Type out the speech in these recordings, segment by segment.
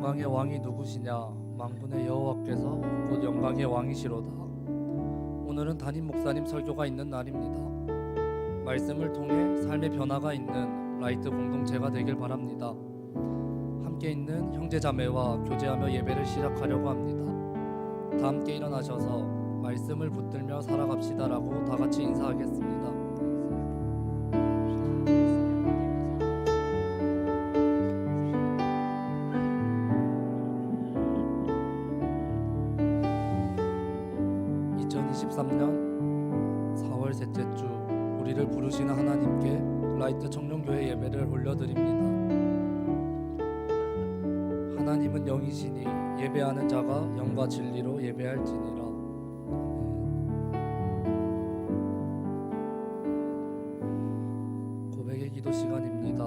영광의 왕이 누구시냐? 만군의 여호와께서 곧 영광의 왕이시로다. 오늘은 담임 목사님 설교가 있는 날입니다. 말씀을 통해 삶의 변화가 있는 라이트 공동체가 되길 바랍니다. 함께 있는 형제자매와 교제하며 예배를 시작하려고 합니다. 다 함께 일어나셔서 말씀을 붙들며 살아갑시다라고 다 같이 인사하겠습니다. 2023년 4월 셋째 주 우리를 부르시는 하나님께 라이트 청년교회 예배를 올려드립니다. 하나님은 영이시니 예배하는 자가 영과 진리로 예배할지니라. 고백의 기도 시간입니다.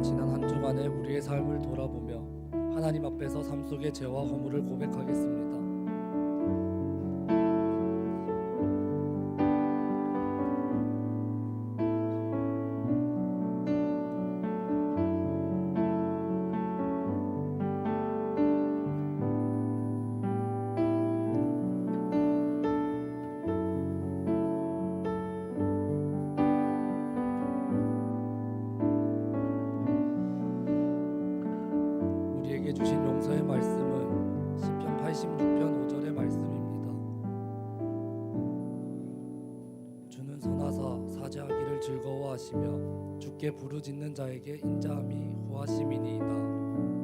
지난 한 주간의 우리의 삶을 돌아보며 하나님 앞에서 삶 속의 죄와 허물을 고백하겠습니다. 우리에게 주신 용서의 말씀은 시편 86편 5절의 말씀입니다. 주는 선하사 사죄하기를 즐거워하시며 주께 부르짖는 자에게 인자함이 호하심이니이다. 아멘.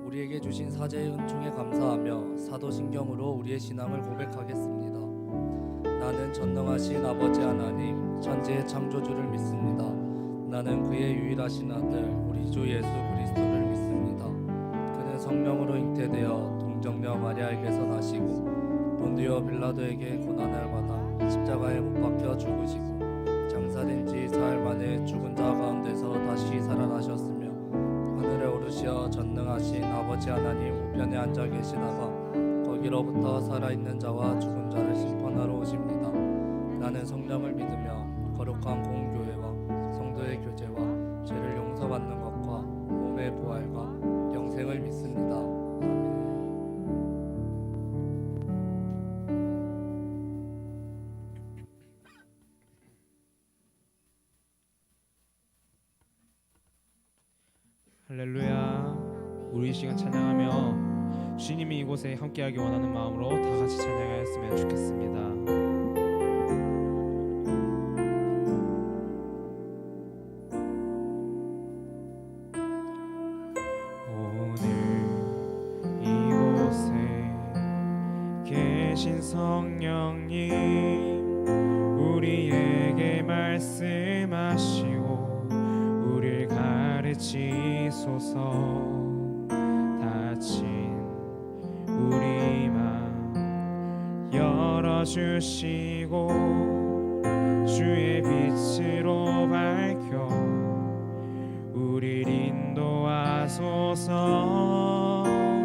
우리에게 주신 사죄의 은총에 감사하며 사도신경으로 우리의 신앙을 고백하겠습니다. 나는 전능하신 아버지 하나님 천지의 창조주를 믿습니다. 나는 그의 유일하신 아들 우리 주 예수 그리스도를 믿습니다. 그는 성령으로 잉태되어 동정녀 마리아에게서 나시고 본디오 빌라도에게 고난을 받아 십자가에 못 박혀 죽으시고 장사된 지 사흘 만에 죽은 자 가운데서 다시 살아나셨으며 하늘에 오르시어 전능하신 아버지 하나님 우편에 앉아 계시다가 거기로부터 살아있는 자와 죽은 자를 심판하러 오십니다. 나는 성령을 믿으며 거룩한 공교회와 성도의 교제와 죄를 용서받는 것과 몸의 부활과 영생을 믿습니다. 아멘. 할렐루야. 우리 이 시간 찬양하며 주님이 이곳에 함께하기 원하는 마음으로 다 같이 찬양하였으면 좋겠습니다. 계신 성령님 우리에게 말씀하시고 우리를 가르치소서. 닫힌 우리 맘 열어주시고 주의 빛으로 밝혀 우리를 인도하소서.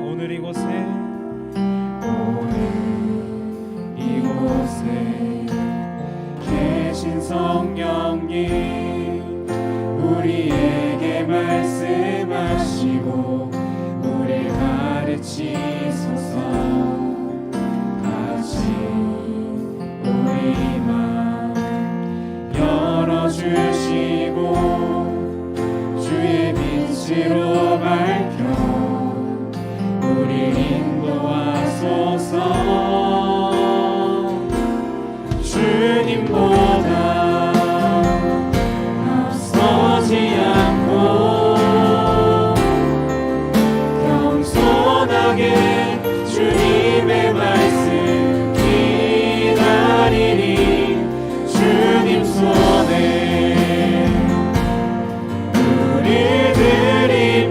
오늘 이곳에 계신 성령님 우리에게 말씀하시고 우리를 가르치소서. 닫힌 우리 맘 열어주시고 주의 빛으로 밝혀 우리를 인도하소서. 주님보다 앞서지 않고 겸손하게 주님의 말씀 기다리니 주님 손에 우리 드립니다.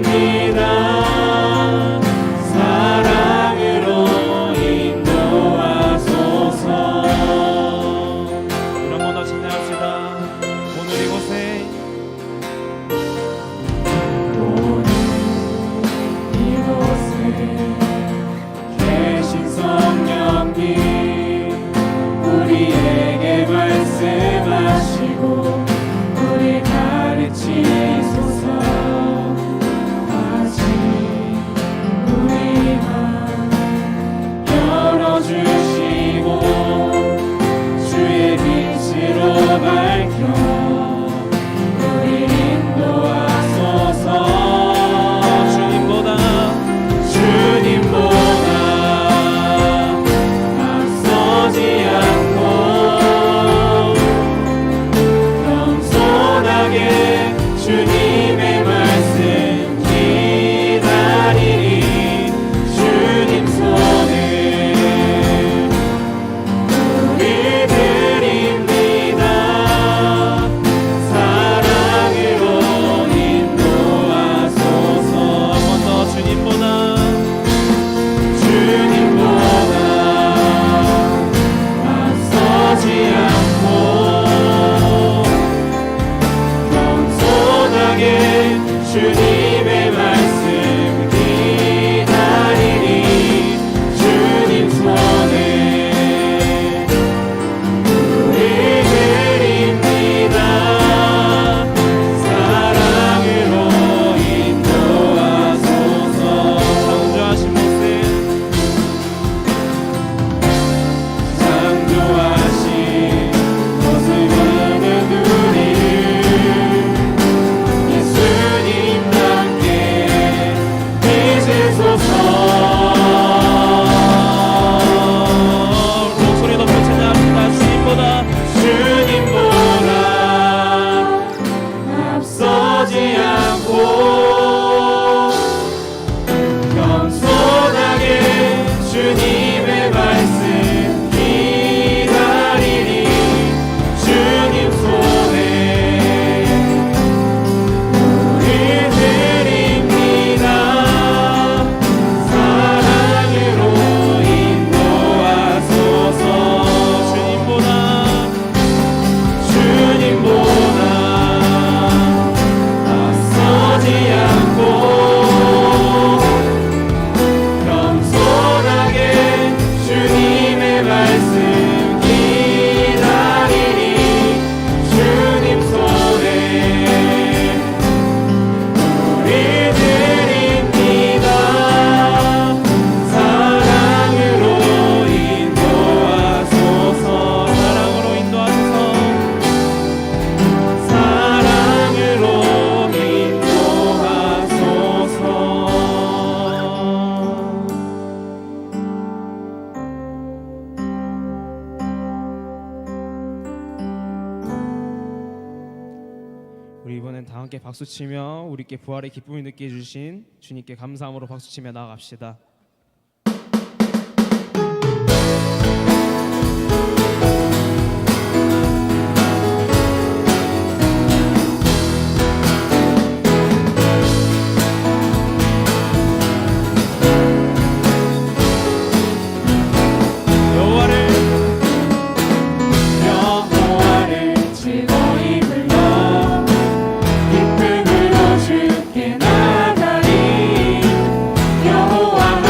주님의 말씀 기다리리 주님 손에 우리 드립니다. 사랑으로 인도하소서. 한 번 더 주님보다 앞서지 않고 겸손하게 주님의 말씀 기다리리 주님 손에 우리 드립니다. 사랑으로 인도하소서. 창조하신 모습 창조하신 모습 있는 우리를 예수님답게 빚으소서. 목소리 높여 찬양합니다. 주님보다 앞서지 않고 겸손하게 주님의 말씀 기다리리 주님 손에 우리 드립니다. 사랑으로 인도하소서. 주님보다 앞서지 않고 겸손하게 주님의 말씀 기다리리 주님 손에 우리 드립니다. 사랑으로 인도하소서. 사랑으로 인도하소서. 사랑으로 인도하소서. 우리 이번엔 다 함께 박수치며 우리께 부활의 기쁨을 느끼게 해주신 주님께 감사함으로 박수치며 나아갑시다. 여호와를 즐거이 불러 기쁨으로 주께 나가리. 여호와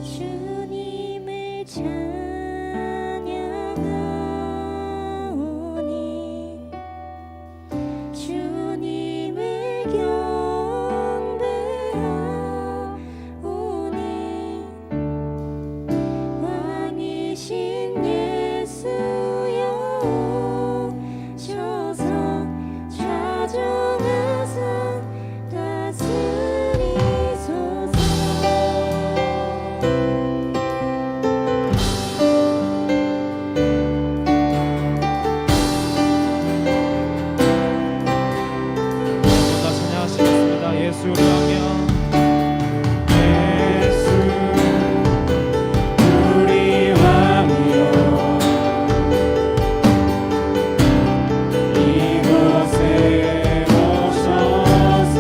주님을 찬양하오니 주님을 경배하오니 왕이신 예수여 오셔서 좌정하사 다스리소서. 다 찬양하시겠습니다. 예수 우리 왕이여. 예수 우리 왕이여 이곳에 오셔서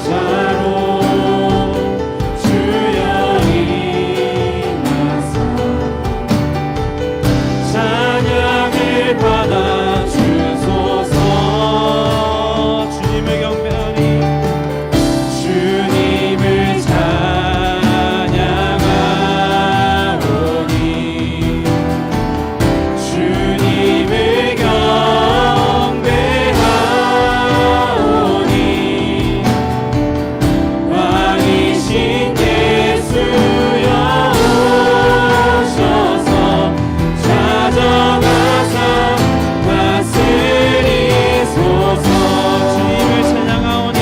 자로 주여 임하사 찬양을 받아 주소서. 주님을 경배하니 주님을 찬양하오니 주님을 경배하오니 왕이신 예수여 오셔서 좌정하사 다스리소서. 주님을 찬양하오니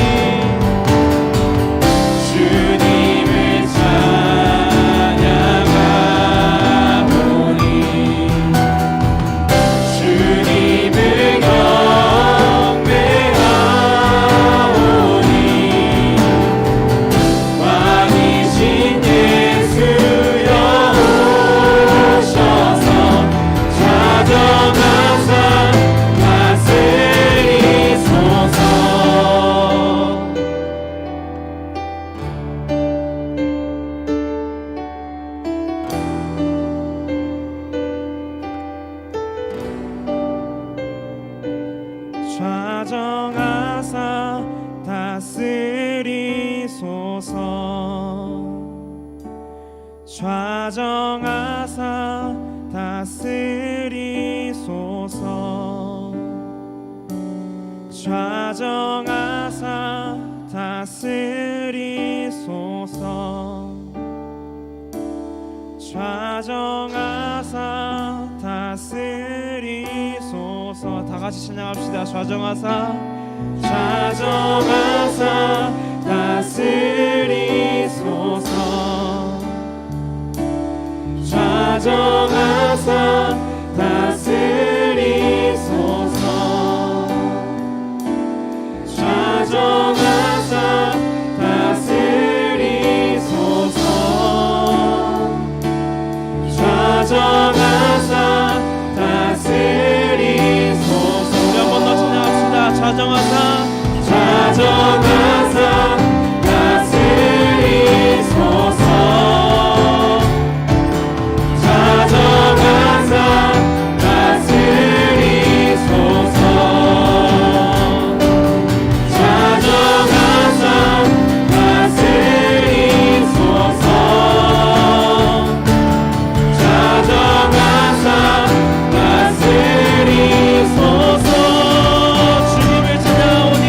주님을 찬양하오니 주님을 경배하오니 왕이신 예수여 오셔서 좌정하사 다스리소서. 좌정하사 다스리소서. 좌정하사 다스리소서. 좌정하사 다스리소서. 좌정하사 다스리소서. 다 같이 찬양합시다. 좌정하사 좌정하사 다스리소서. 좌정하사 다스리소서. 좌정하사 다스리소서. 좌정하사 다스리소서. 우리 한 번 더 찬양합시다. 좌정하사 좌정하사 다스리소서. 좌정하사 다스리소서. 좌정하사 다스리소서. 좌정하사 다스리소서. 주님을 찬양하오니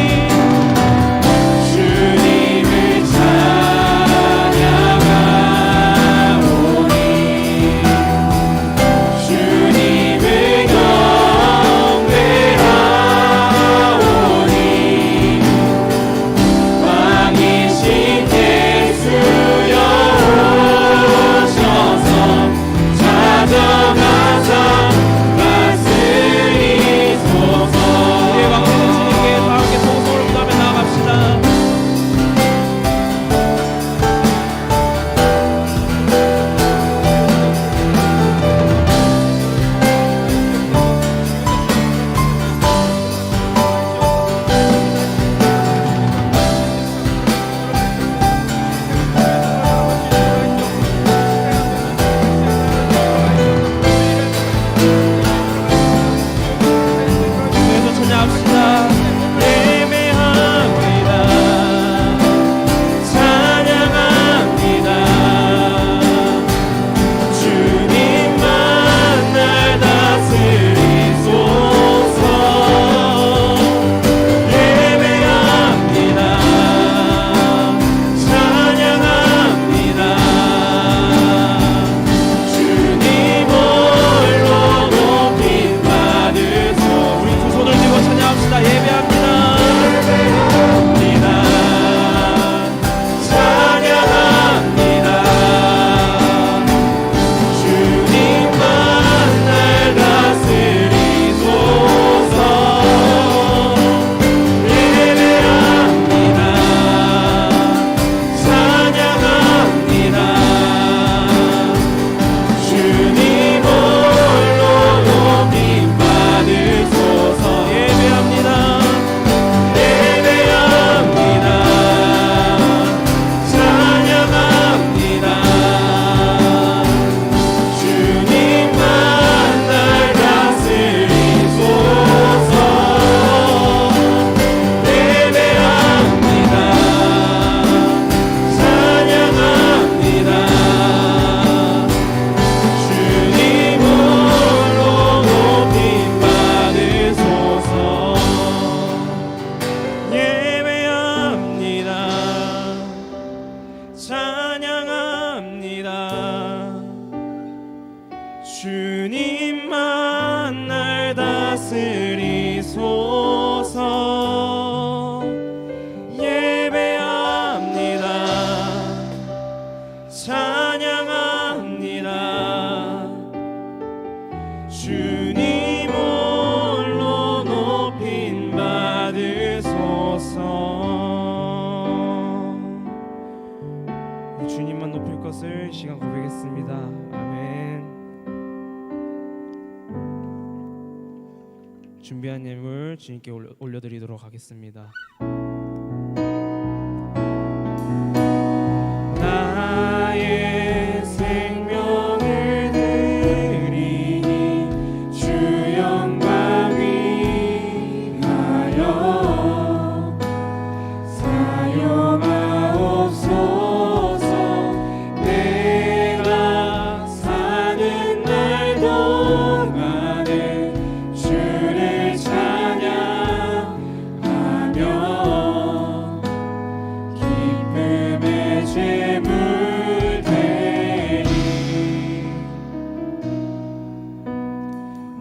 주님만 높일 것을 이 시간 고백했습니다. 아멘. 준비한 예물 주님께 올려드리도록 하겠습니다. 나의 생명을 드리니 주 영광 위하여 사용하옵소서. 내가 사는 날 동안에 주를 찬양하며 기쁨의 제물 되리.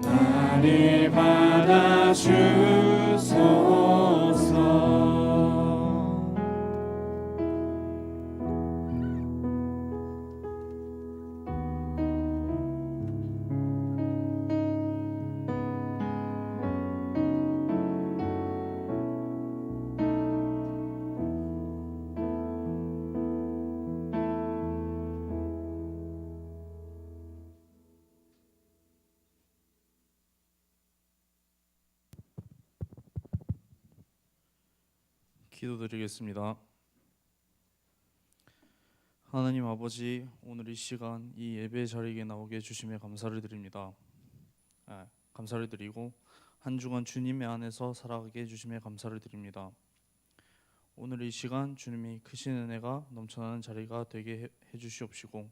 나를 받아주소서. 기도드리겠습니다. 하나님 아버지, 오늘 이 시간 이 예배 자리에 나오게 해주심에 감사를 드립니다. 감사를 드리고 한 주간 주님의 안에서 살아가게 해주심에 감사를 드립니다. 오늘 이 시간 주님이 크신 은혜가 넘쳐나는 자리가 되게 해주시옵시고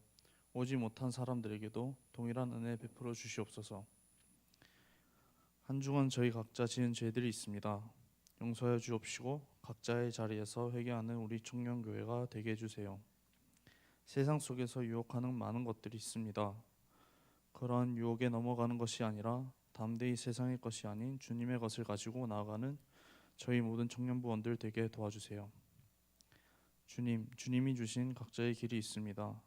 오지 못한 사람들에게도 동일한 은혜 베풀어 주시옵소서. 한 주간 저희 각자 지은 죄들이 있습니다. 용서해 주옵시고 각자의 자리에서 회개하는 우리 청년교회가 되게 해주세요. 세상 속에서 유혹하는 많은 것들이 있습니다. 그러한 유혹에 넘어가는 것이 아니라 담대히 세상의 것이 아닌 주님의 것을 가지고 나아가는 저희 모든 청년부원들 되게 도와주세요. 주님이 주신 각자의 길이 있습니다.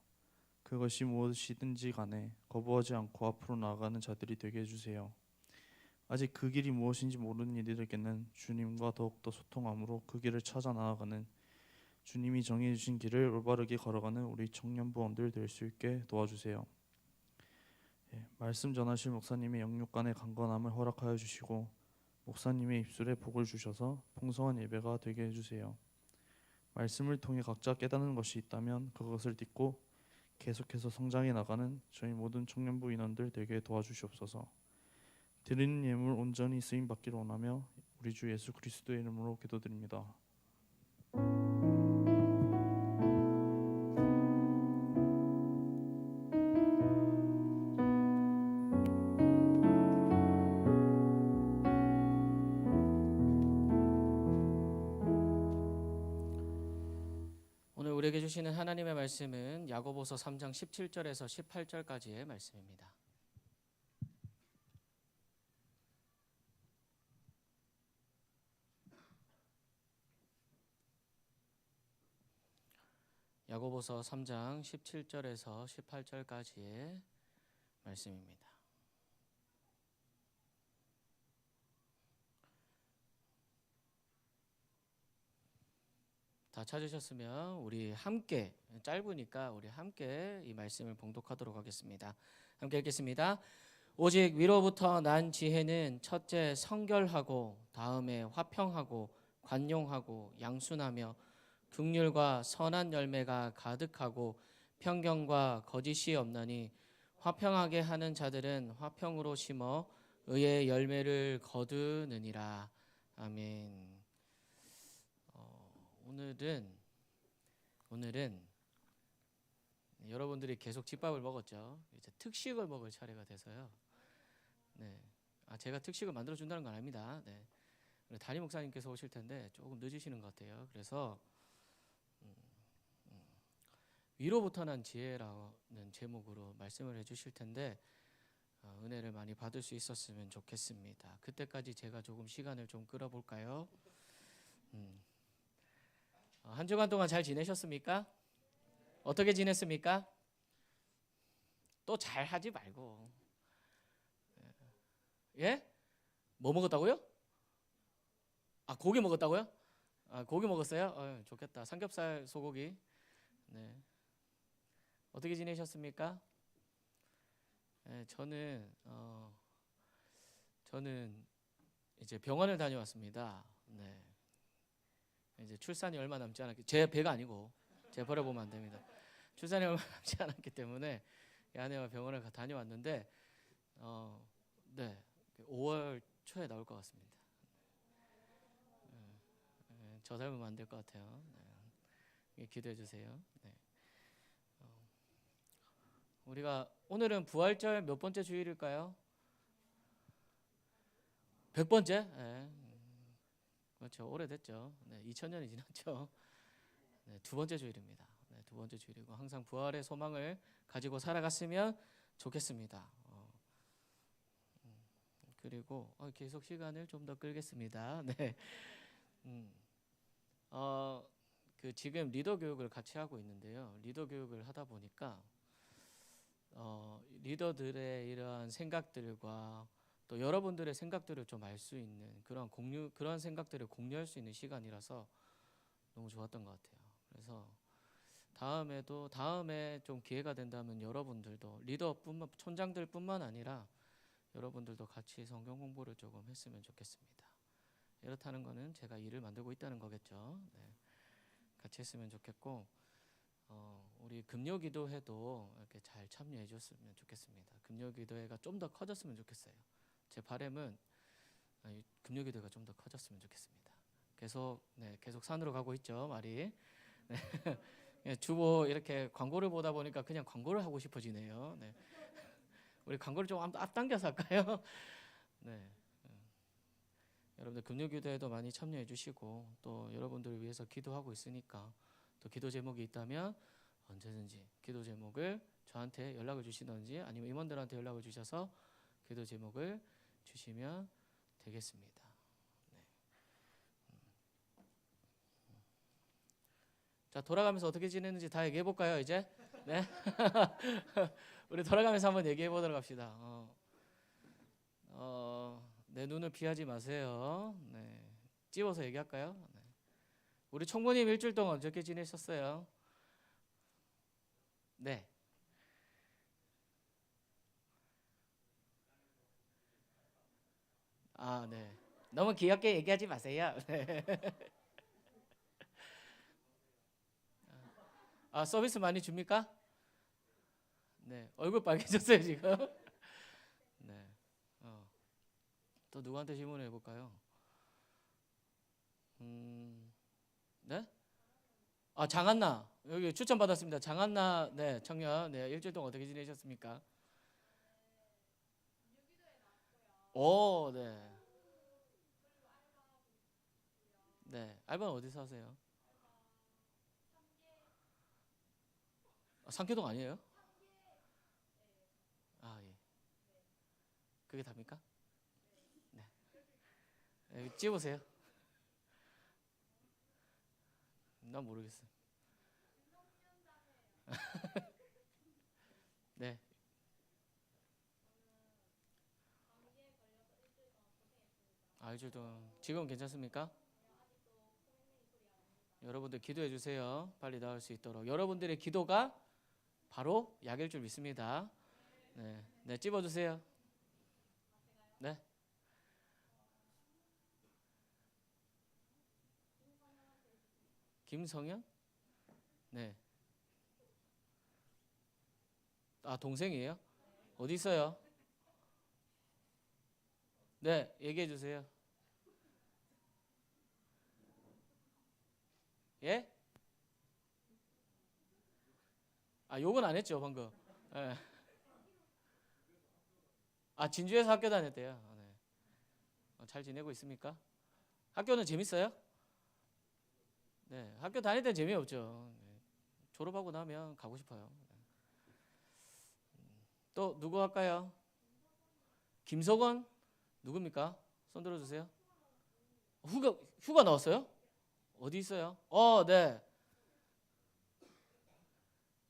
그것이 무엇이든지 간에 거부하지 않고 앞으로 나아가는 자들이 되게 해주세요. 아직 그 길이 무엇인지 모르는 이들에게는 주님과 더욱더 소통함으로 그 길을 찾아 나아가는 주님이 정해 주신 길을 올바르게 걸어가는 우리 청년부원들 될 수 있게 도와주세요. 말씀 전하실 목사님의 영육간의 강건함을 허락하여 주시고 목사님의 입술에 복을 주셔서 풍성한 예배가 되게 해주세요. 말씀을 통해 각자 깨닫는 것이 있다면 그것을 딛고 계속해서 성장해 나가는 저희 모든 청년부 인원들 되게 도와주시옵소서. 드리는 예물 온전히 쓰임 받기를 원하며 우리 주 예수 그리스도의 이름으로 기도드립니다. 오늘 우리에게 주시는 하나님의 말씀은 야고보서 3장 17절에서 18절까지의 말씀입니다. 야고보서 3장 17절에서 18절까지의 말씀입니다. 다 찾으셨으면 우리 함께, 짧으니까 우리 함께 이 말씀을 봉독하도록 하겠습니다. 함께 읽겠습니다. 오직 위로부터 난 지혜는 첫째 성결하고 다음에 화평하고 관용하고 양순하며 긍휼과 선한 열매가 가득하고 편견과 거짓이 없나니 화평하게 하는 자들은 화평으로 심어 의의 열매를 거두느니라. 아멘. 오늘은 여러분들이 계속 집밥을 먹었죠. 이제 특식을 먹을 차례가 돼서요. 네, 제가 특식을 만들어 준다는 건 아닙니다. 네, 담임 목사님께서 오실 텐데 조금 늦으시는 것 같아요. 그래서 위로부터 난 지혜라는 제목으로 말씀을 해주실 텐데 은혜를 많이 받을 수 있었으면 좋겠습니다. 그때까지 제가 조금 시간을 좀 끌어볼까요? 한 주간 동안 잘 지내셨습니까? 어떻게 지냈습니까? 또 잘 하지 말고. 예? 뭐 먹었다고요? 고기 먹었다고요? 아, 고기 먹었어요? 좋겠다. 삼겹살 소고기. 네. 어떻게 지내셨습니까? 네, 저는 이제 병원을 다녀왔습니다. 네. 이제 출산이 얼마 남지 않았기, 제 배가 아니고 제 버려보면 안 됩니다. 출산이 얼마 남지 않았기 때문에 이 아내와 병원을 다녀왔는데, 네, 5월 초에 나올 것 같습니다. 저 닮으면 안 될 것 같아요. 네. 기도해 주세요. 네. 우리가 오늘은 부활절 몇 번째 주일일까요? 100번째? 네. 그렇죠. 오래됐죠. 네, 2000년이 지났죠. 네, 두 번째 주일입니다. 네, 두 번째 주일이고 항상 부활의 소망을 가지고 살아갔으면 좋겠습니다. 그리고 계속 시간을 좀 더 끌겠습니다. 네. 지금 리더 교육을 같이 하고 있는데요. 리더 교육을 하다 보니까 리더들의 이러한 생각들과 또 여러분들의 생각들을 좀 알 수 있는 그런 생각들을 공유할 수 있는 시간이라서 너무 좋았던 것 같아요. 그래서 다음에 좀 기회가 된다면 여러분들도 촌장들뿐만 아니라 여러분들도 같이 성경 공부를 조금 했으면 좋겠습니다. 이렇다는 거는 제가 일을 만들고 있다는 거겠죠. 네. 같이 했으면 좋겠고, 우리 금요기도회도 이렇게 잘 참여해 줬으면 좋겠습니다. 금요기도회가 좀 더 커졌으면 좋겠어요. 제 바람은 금요기도회가 좀 더 커졌으면 좋겠습니다. 계속 산으로 가고 있죠, 말이. 네. 주보 이렇게 광고를 보다 보니까 그냥 광고를 하고 싶어지네요. 네. 우리 광고를 좀 앞당겨서 할까요? 네. 여러분들 금요기도에도 많이 참여해 주시고, 또 여러분들을 위해서 기도하고 있으니까 또 기도 제목이 있다면 언제든지 기도 제목을 저한테 연락을 주시든지 아니면 임원들한테 연락을 주셔서 기도 제목을 주시면 되겠습니다. 네. 자, 돌아가면서 어떻게 지냈는지 다 얘기해 볼까요, 이제? 네. 우리 돌아가면서 한번 얘기해 보도록 합시다. 내 눈을 피하지 마세요. 네. 찝어서 얘기할까요? 네. 우리 총무님 일주일 동안 어떻게 지내셨어요? 네. 아, 네. 너무 귀엽게 얘기하지 마세요. 네. 아, 서비스 많이 줍니까? 네. 얼굴 빨개졌어요, 지금. 네. 또 누구한테 질문을 해볼까요? 네? 아, 장한나 여기 추천 받았습니다. 장한나 네 청년 네 일주일 동안 어떻게 지내셨습니까? 오, 네. 네, 알바는 어디서 하세요? 상계동 아니에요? 아, 예. 그게 답니까? 네. 여기 찍어보세요. 난 모르겠어요. 네. 아, 일주일 동안 지금 괜찮습니까? 여러분들 기도해 주세요. 빨리 나을 수 있도록. 여러분들의 기도가 바로 약일 줄 믿습니다. 네, 네, 찝어주세요. 네. 김성현? 네. 아, 동생이에요? 어디 있어요? 네, 얘기해 주세요. 예? 아, 욕은 안 했죠, 방금. 예. 아, 진주에서 학교 다녔대요. 네. 잘 지내고 있습니까? 학교는 재밌어요? 네, 학교 다닐 땐 재미없죠. 네. 졸업하고 나면 가고 싶어요. 네. 또 누구 할까요? 김석원? 누굽니까? 손 들어주세요. 휴가 나왔어요? 어디 있어요? 네.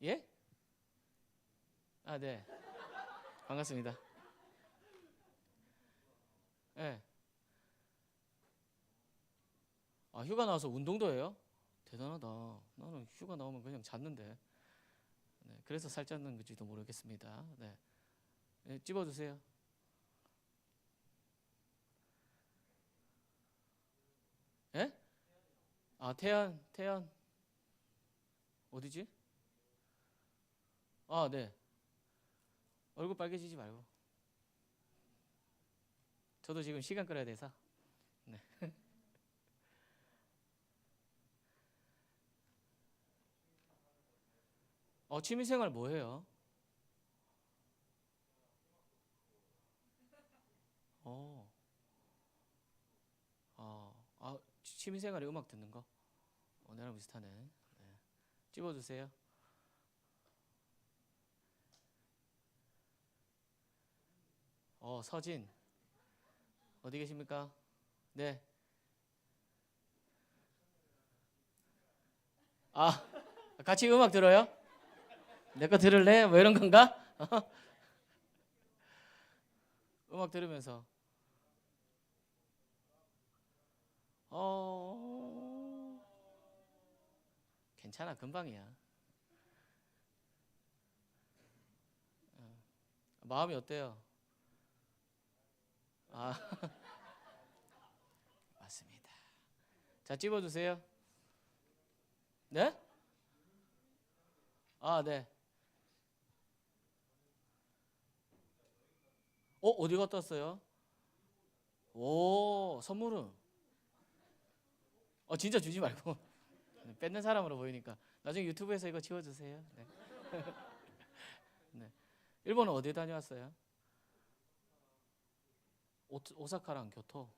예? 아, 네. 반갑습니다. 예. 아, 휴가 나와서 운동도 해요? 대단하다. 나는 휴가 나오면 그냥 잤는데. 네, 그래서 살쪘는 건지도 모르겠습니다. 네. 네, 집어주세요. 예? 아, 태연. 어디지? 아, 네. 얼굴 빨개지지 말고. 저도 지금 시간 끌어야 돼서. 네. 취미생활 뭐 해요? 어, 취미생활에 음악 듣는 거? 나랑 비슷하네. 네. 집어주세요. 서진. 어디 계십니까? 네. 아, 같이 음악 들어요? 내 거 들을래? 뭐 이런 건가? 음악 들으면서 괜찮아, 금방이야. 마음이 어때요? 아, 맞습니다. 자, 집어주세요. 네? 아, 네. 어디 갔다 왔어요? 오, 선물은? 진짜 주지 말고. 뺏는 사람으로 보이니까. 나중에 유튜브에서 이거 지워주세요. 네. 네. 일본은 어디 다녀왔어요? 오사카랑 교토.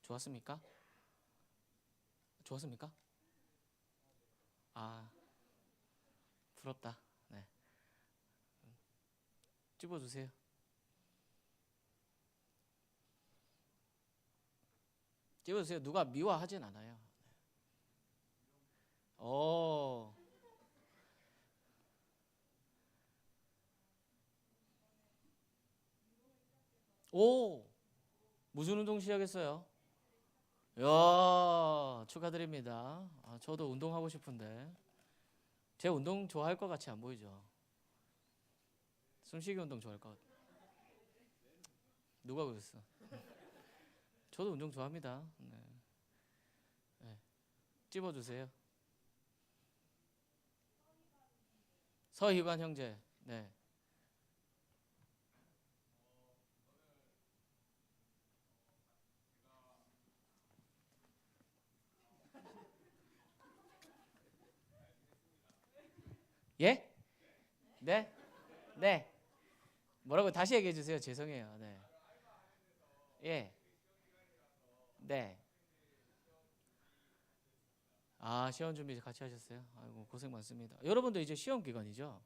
좋았습니까? 좋았습니까? 아, 부럽다. 네. 집어주세요. 집어주세요. 누가 미워하진 않아요. 오, 무슨 운동 시작했어요? 이야, 축하드립니다. 저도 운동하고 싶은데 제 운동 좋아할 것 같이 안 보이죠? 숨쉬기 운동 좋아할 것 같아. 누가 그랬어? 저도 운동 좋아합니다. 네. 네. 집어주세요. 서희관 형제. 네. 예? 네? 네. 뭐라고 다시 얘기해 주세요. 죄송해요. 네. 예. 네. 시험 준비 같이 하셨어요? 아이고, 고생 많습니다. 여러분도 이제 시험 기간이죠?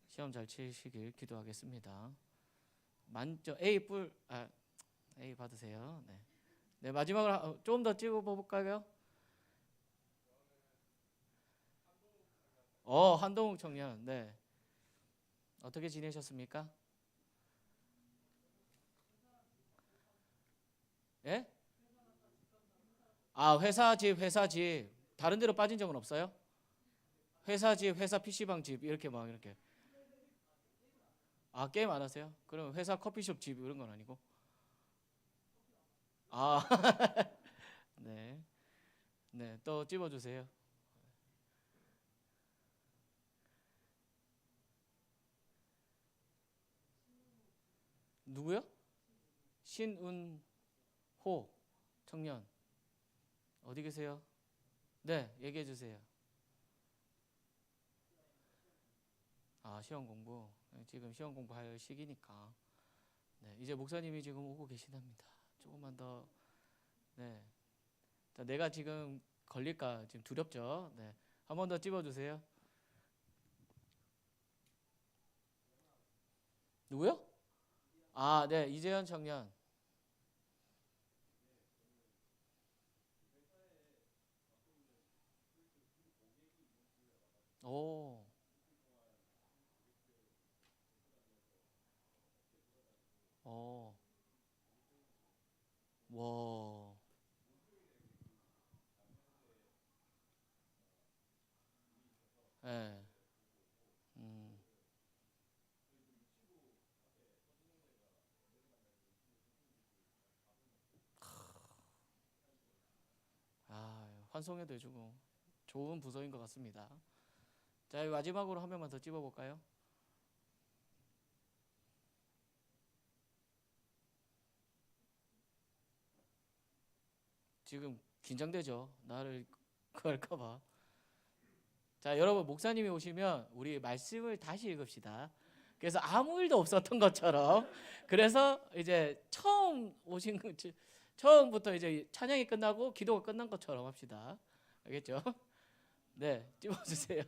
시험 잘 치시길 기도하겠습니다. 만점 A 받으세요. 네. 네, 마지막으로 좀 더 찍어 볼까요? 한동욱 청년. 네. 어떻게 지내셨습니까? 예? 회사 집. 다른 데로 빠진 적은 없어요? 회사 집, 회사 PC방 집 이렇게 막 이렇게. 게임 안 하세요? 그럼 회사 커피숍 집 이런 건 아니고? 네. 네, 또 집어주세요. 누구요? 신은호 청년. 어디 계세요? 네, 얘기해 주세요. 시험 공부. 지금 시험 공부할 시기니까. 네, 이제 목사님이 지금 오고 계시답니다. 조금만 더. 네. 자, 내가 지금 걸릴까 지금 두렵죠? 네. 한 번 더 집어주세요. 누구요? 네, 이재현 청년. 오, 오, 와, 예. 환송회도 해주고 좋은 부서인 것 같습니다. 자, 마지막으로 한 명만 더 찝어볼까요? 지금 긴장되죠? 나를 할까봐. 자, 여러분 목사님이 오시면 우리 말씀을 다시 읽읍시다. 그래서 아무 일도 없었던 것처럼. 그래서 이제 처음 오신 처음부터 이제 찬양이 끝나고 기도가 끝난 것처럼 합시다. 알겠죠? 네, 찝어주세요.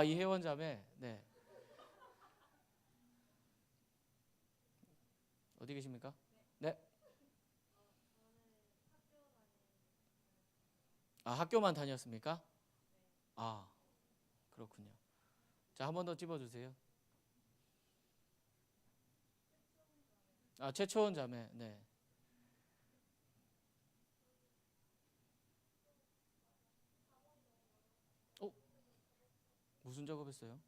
이혜원 자매. 네. 어디 계십니까? 네. 학교만 다녔습니까? 그렇군요. 자, 한 번 더 찝어주세요. 최초원 자매. 네. 무슨 작업했어요?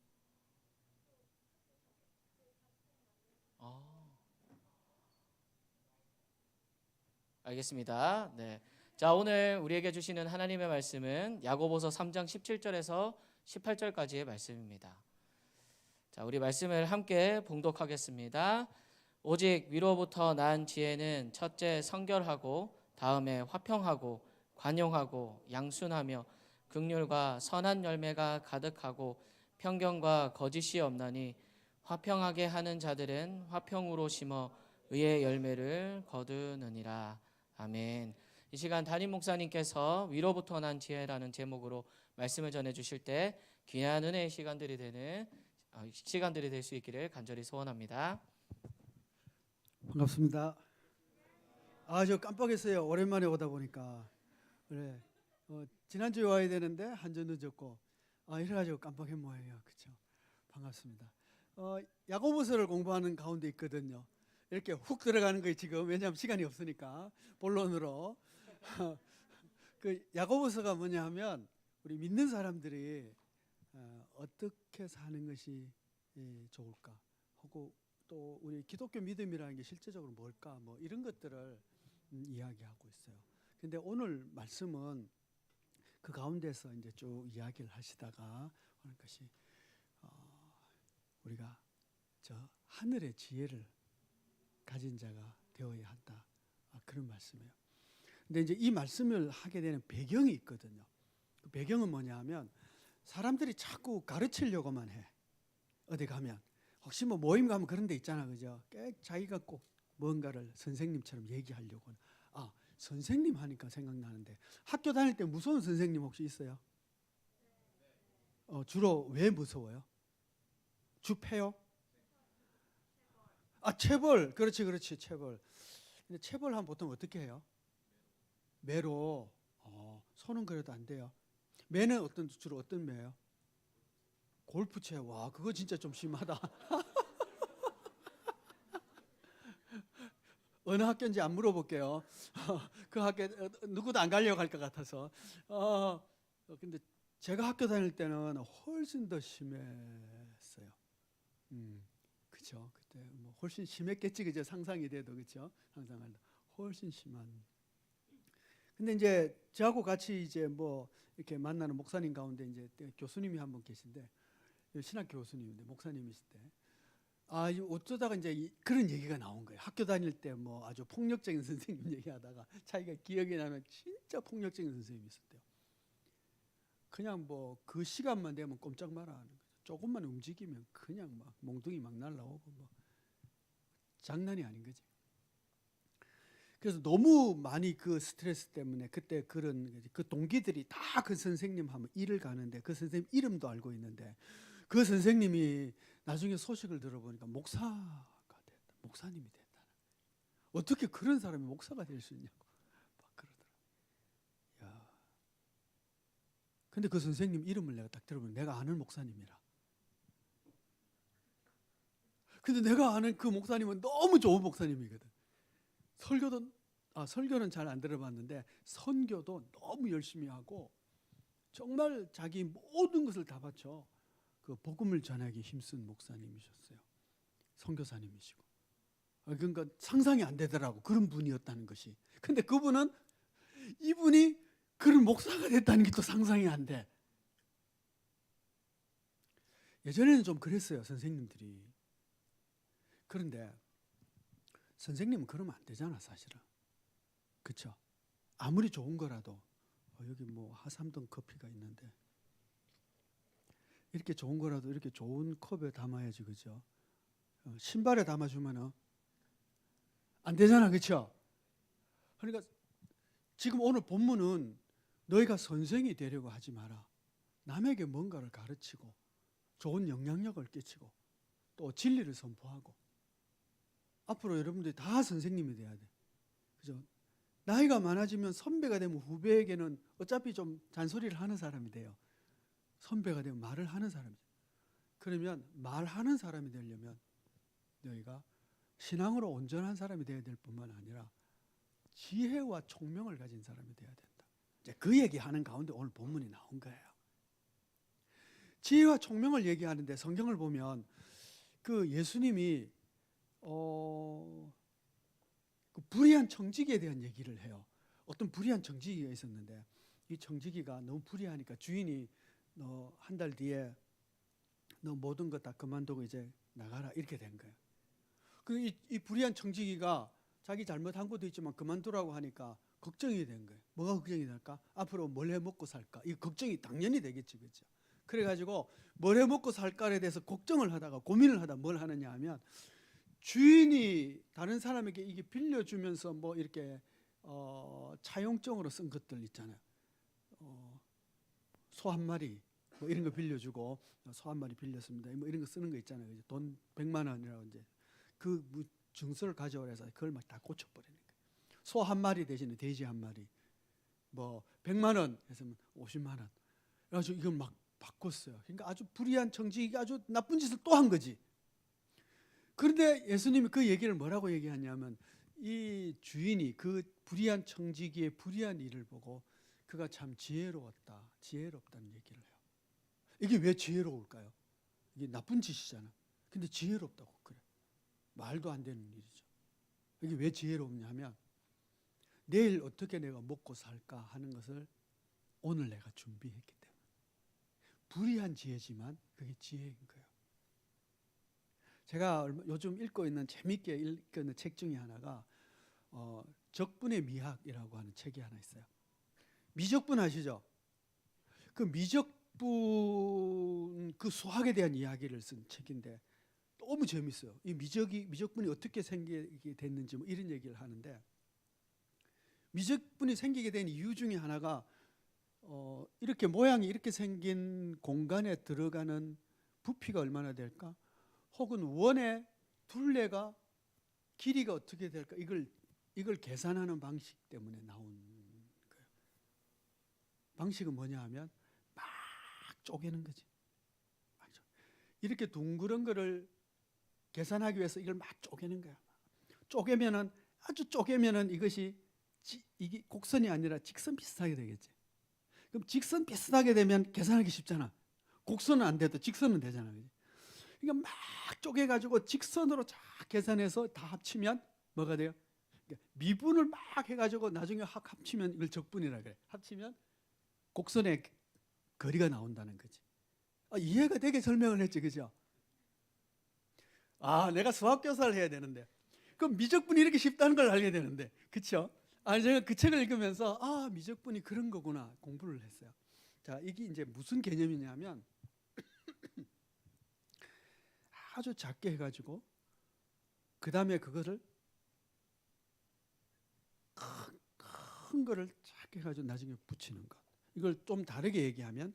알겠습니다. 네. 자, 오늘 우리에게 주시는 하나님의 말씀은 야고보서 3장 17절에서 18절까지의 말씀입니다. 자, 우리 말씀을 함께 봉독하겠습니다. 오직 위로부터 난 지혜는 첫째 성결하고 다음에 화평하고 관용하고 양순하며 긍휼과 선한 열매가 가득하고 편견과 거짓이 없나니 화평하게 하는 자들은 화평으로 심어 의의 열매를 거두느니라. 아멘. 이 시간 담임 목사님께서 위로부터 난 지혜라는 제목으로 말씀을 전해 주실 때 귀한 은혜의 시간들이 될 수 있기를 간절히 소원합니다. 반갑습니다. 저 깜빡했어요. 오랜만에 오다 보니까. 그래. 지난주에 와야 되는데 한 주 늦었고 이래가지고 깜빡한 모양이에요. 그렇죠? 반갑습니다. 야고보서를 공부하는 가운데 있거든요. 이렇게 훅 들어가는 거예요 지금. 왜냐하면 시간이 없으니까 본론으로. 그 야고보서가 뭐냐 하면 우리 믿는 사람들이 어떻게 사는 것이 좋을까 하고 또 우리 기독교 믿음이라는 게 실제적으로 뭘까 뭐 이런 것들을 이야기하고 있어요. 근데 오늘 말씀은 그 가운데서 이제 쭉 이야기를 하시다가 하는 것이 우리가 저 하늘의 지혜를 가진 자가 되어야 한다. 그런 말씀이에요. 근데 이제 이 말씀을 하게 되는 배경이 있거든요. 그 배경은 뭐냐 하면 사람들이 자꾸 가르치려고만 해. 어디 가면 혹시 뭐 모임 가면 그런 데 있잖아, 그죠? 자기가 꼭 뭔가를 선생님처럼 얘기하려고. 선생님 하니까 생각나는데 학교 다닐 때 무서운 선생님 혹시 있어요? 주로 왜 무서워요? 주패요? 체벌. 그렇지 체벌. 근데 체벌 하면 보통 어떻게 해요? 매로. 손은 그래도 안 돼요. 매는 주로 어떤 매예요? 골프채. 와, 그거 진짜 좀 심하다. 어느 학교인지 안 물어볼게요. 그 학교 누구도 안 가려고 할 것 같아서. 근데 제가 학교 다닐 때는 훨씬 더 심했어요. 그렇죠. 그때 뭐 훨씬 심했겠지, 그죠? 상상이 돼도 그렇죠. 상상할 훨씬 심한. 근데 이제 저하고 같이 이제 뭐 이렇게 만나는 목사님 가운데 이제 교수님이 한 분 계신데 신학교 교수님인데 목사님이실 때. 어쩌다가 이제 그런 얘기가 나온 거예요. 학교 다닐 때 뭐 아주 폭력적인 선생님 얘기하다가 자기가 기억이 나면 진짜 폭력적인 선생님이 있었대요. 그냥 뭐 그 시간만 되면 꼼짝 마라 하는 거죠. 조금만 움직이면 그냥 막 몽둥이 막 날라오고 뭐 장난이 아닌 거지. 그래서 너무 많이 그 스트레스 때문에 그때 그런 그 동기들이 다 그 선생님 하면 일을 가는데 그 선생님 이름도 알고 있는데 그 선생님이 나중에 소식을 들어보니까 목사가 됐다. 목사님이 됐다는. 어떻게 그런 사람이 목사가 될 수 있냐고 막 그러더라고요. 야. 근데 그 선생님 이름을 내가 딱 들어보면 내가 아는 목사님이라. 근데 내가 아는 그 목사님은 너무 좋은 목사님이거든. 설교는 잘 안 들어봤는데 선교도 너무 열심히 하고 정말 자기 모든 것을 다 바쳐 그 복음을 전하기 힘쓴 목사님이셨어요. 선교사님이시고. 그러니까 상상이 안 되더라고. 그런 분이었다는 것이. 근데 그분은 이분이 그런 목사가 됐다는 게 또 상상이 안 돼. 예전에는 좀 그랬어요, 선생님들이. 그런데 선생님은 그러면 안 되잖아, 사실은. 그렇죠? 아무리 좋은 거라도 여기 뭐 하삼동 커피가 있는데 이렇게 좋은 거라도 이렇게 좋은 컵에 담아야지, 그죠? 신발에 담아주면은 안 되잖아, 그렇죠? 그러니까 지금 오늘 본문은 너희가 선생이 되려고 하지 마라. 남에게 뭔가를 가르치고 좋은 영향력을 끼치고 또 진리를 선포하고 앞으로 여러분들이 다 선생님이 돼야 돼. 그죠? 나이가 많아지면 선배가 되면 후배에게는 어차피 좀 잔소리를 하는 사람이 돼요. 선배가 되면 말을 하는 사람이 돼요. 그러면 말하는 사람이 되려면 너희가 신앙으로 온전한 사람이 되어야 될 뿐만 아니라 지혜와 총명을 가진 사람이 되어야 된다. 이제 그 얘기하는 가운데 오늘 본문이 나온 거예요. 지혜와 총명을 얘기하는데 성경을 보면 그 예수님이 그 불의한 청지기에 대한 얘기를 해요. 어떤 불의한 청지기가 있었는데 이 청지기가 너무 불의하니까 주인이 너 한 달 뒤에 너 모든 것 다 그만두고 이제 나가라 이렇게 된 거예요. 이 불의한 청지기가 자기 잘못한 것도 있지만 그만두라고 하니까 걱정이 된 거예요. 뭐가 걱정이 될까? 앞으로 뭘 해 먹고 살까? 이 걱정이 당연히 되겠지, 그렇죠? 그래가지고 뭘 해 먹고 살까에 대해서 걱정을 하다가 고민을 하다 뭘 하느냐 하면 주인이 다른 사람에게 이게 빌려주면서 뭐 이렇게 차용증으로 쓴 것들 있잖아요. 소 한 마리 뭐 이런 거 빌려주고 소 한 마리 빌렸습니다. 뭐 이런 거 쓰는 거 있잖아요. 그죠? 돈 100만 원이라고 이제 그 증서를 가져오라 해서 그걸 막 다 고쳐버리는 거예요. 소 한 마리 대신에 돼지 한 마리 뭐 100만 원 해서 50만 원. 그래가지고 이걸 막 바꿨어요. 그러니까 아주 불의한 청지기가 아주 나쁜 짓을 또 한 거지. 그런데 예수님이 그 얘기를 뭐라고 얘기하냐면 이 주인이 그 불의한 청지기의 불의한 일을 보고 그가 참 지혜로웠다, 지혜롭다는 얘기를 해요. 이게 왜 지혜로울까요? 이게 나쁜 짓이잖아. 근데 지혜롭다고 그래. 말도 안 되는 일이죠. 이게 왜 지혜롭냐면 내일 어떻게 내가 먹고 살까 하는 것을 오늘 내가 준비했기 때문에. 불의한 지혜지만 그게 지혜인 거예요. 제가 요즘 읽고 있는 재밌게 읽고 있는 책 중에 하나가 적분의 미학이라고 하는 책이 하나 있어요. 미적분 아시죠? 그 미적분 그 수학에 대한 이야기를 쓴 책인데 너무 재밌어요. 이 미적분이 어떻게 생기게 됐는지 뭐 이런 얘기를 하는데 미적분이 생기게 된 이유 중에 하나가 이렇게 모양이 이렇게 생긴 공간에 들어가는 부피가 얼마나 될까? 혹은 원의 둘레가 길이가 어떻게 될까? 이걸 계산하는 방식 때문에 나온 거예요. 방식은 뭐냐 하면 막 쪼개는 거지. 이렇게 둥그런 거를 계산하기 위해서 이걸 막 쪼개는 거야. 쪼개면은 아주 쪼개면은 이것이 이게 곡선이 아니라 직선 비슷하게 되겠지. 그럼 직선 비슷하게 되면 계산하기 쉽잖아. 곡선은 안 돼도 직선은 되잖아. 그러니까 막 쪼개가지고 직선으로 쫙 계산해서 다 합치면 뭐가 돼요? 그러니까 미분을 막 해가지고 나중에 합치면 이걸 적분이라 그래. 합치면 곡선의 거리가 나온다는 거지. 이해가 되게 설명을 했지, 그죠? 내가 수학 교사를 해야 되는데, 그럼 미적분이 이렇게 쉽다는 걸 알게 되는데, 그렇죠? 제가 그 책을 읽으면서 미적분이 그런 거구나 공부를 했어요. 자, 이게 이제 무슨 개념이냐면 아주 작게 해가지고 그 다음에 그거를 큰 거를 작게 해가지고 나중에 붙이는 것. 이걸 좀 다르게 얘기하면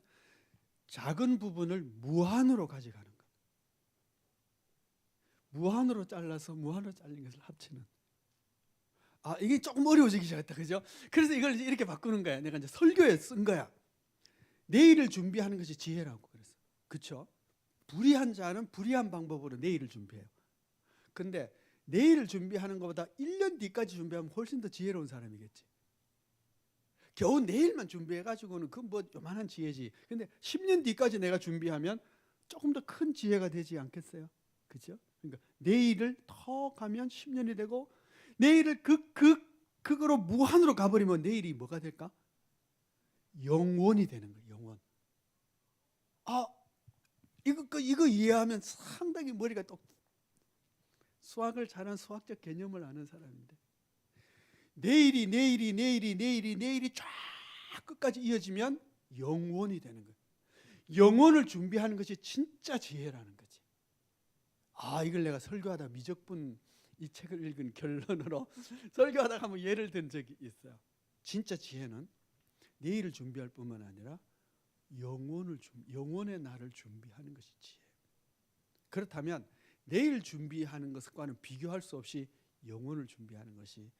작은 부분을 무한으로 가져가는 것. 무한으로 잘라서 무한으로 잘린 것을 합치는. 이게 조금 어려워지기 시작했다, 그죠? 그래서 이걸 이렇게 바꾸는 거야. 내가 이제 설교에 쓴 거야. 내일을 준비하는 것이 지혜라고 그랬어. 그렇죠? 불의한 자는 불의한 방법으로 내일을 준비해요. 근데 내일을 준비하는 것보다 1년 뒤까지 준비하면 훨씬 더 지혜로운 사람이겠지. 겨우 내일만 준비해가지고는 그 뭐 요만한 지혜지. 근데 10년 뒤까지 내가 준비하면 조금 더 큰 지혜가 되지 않겠어요? 그죠? 그러니까 내일을 더 가면 10년이 되고 내일을 그거로 무한으로 가버리면 내일이 뭐가 될까? 영원이 되는 거예요. 영원. 이거 이해하면 상당히 머리가 수학을 잘한 수학적 개념을 아는 사람인데 내일이 쫙 끝까지 이어지면 영원이 되는 거예요. 영원을 준비하는 것이 진짜 지혜라는 거지. 이걸 내가 설교하다 미적분 이 책을 읽은 결론으로 설교하다가 한번 예를 든 적이 있어요. 진짜 지혜는 내일을 준비할 뿐만 아니라 영원의 날을 준비하는 것이 지혜예요. 그렇다면 내일 준비하는 것과는 비교할 수 없이 영원을 준비하는 것이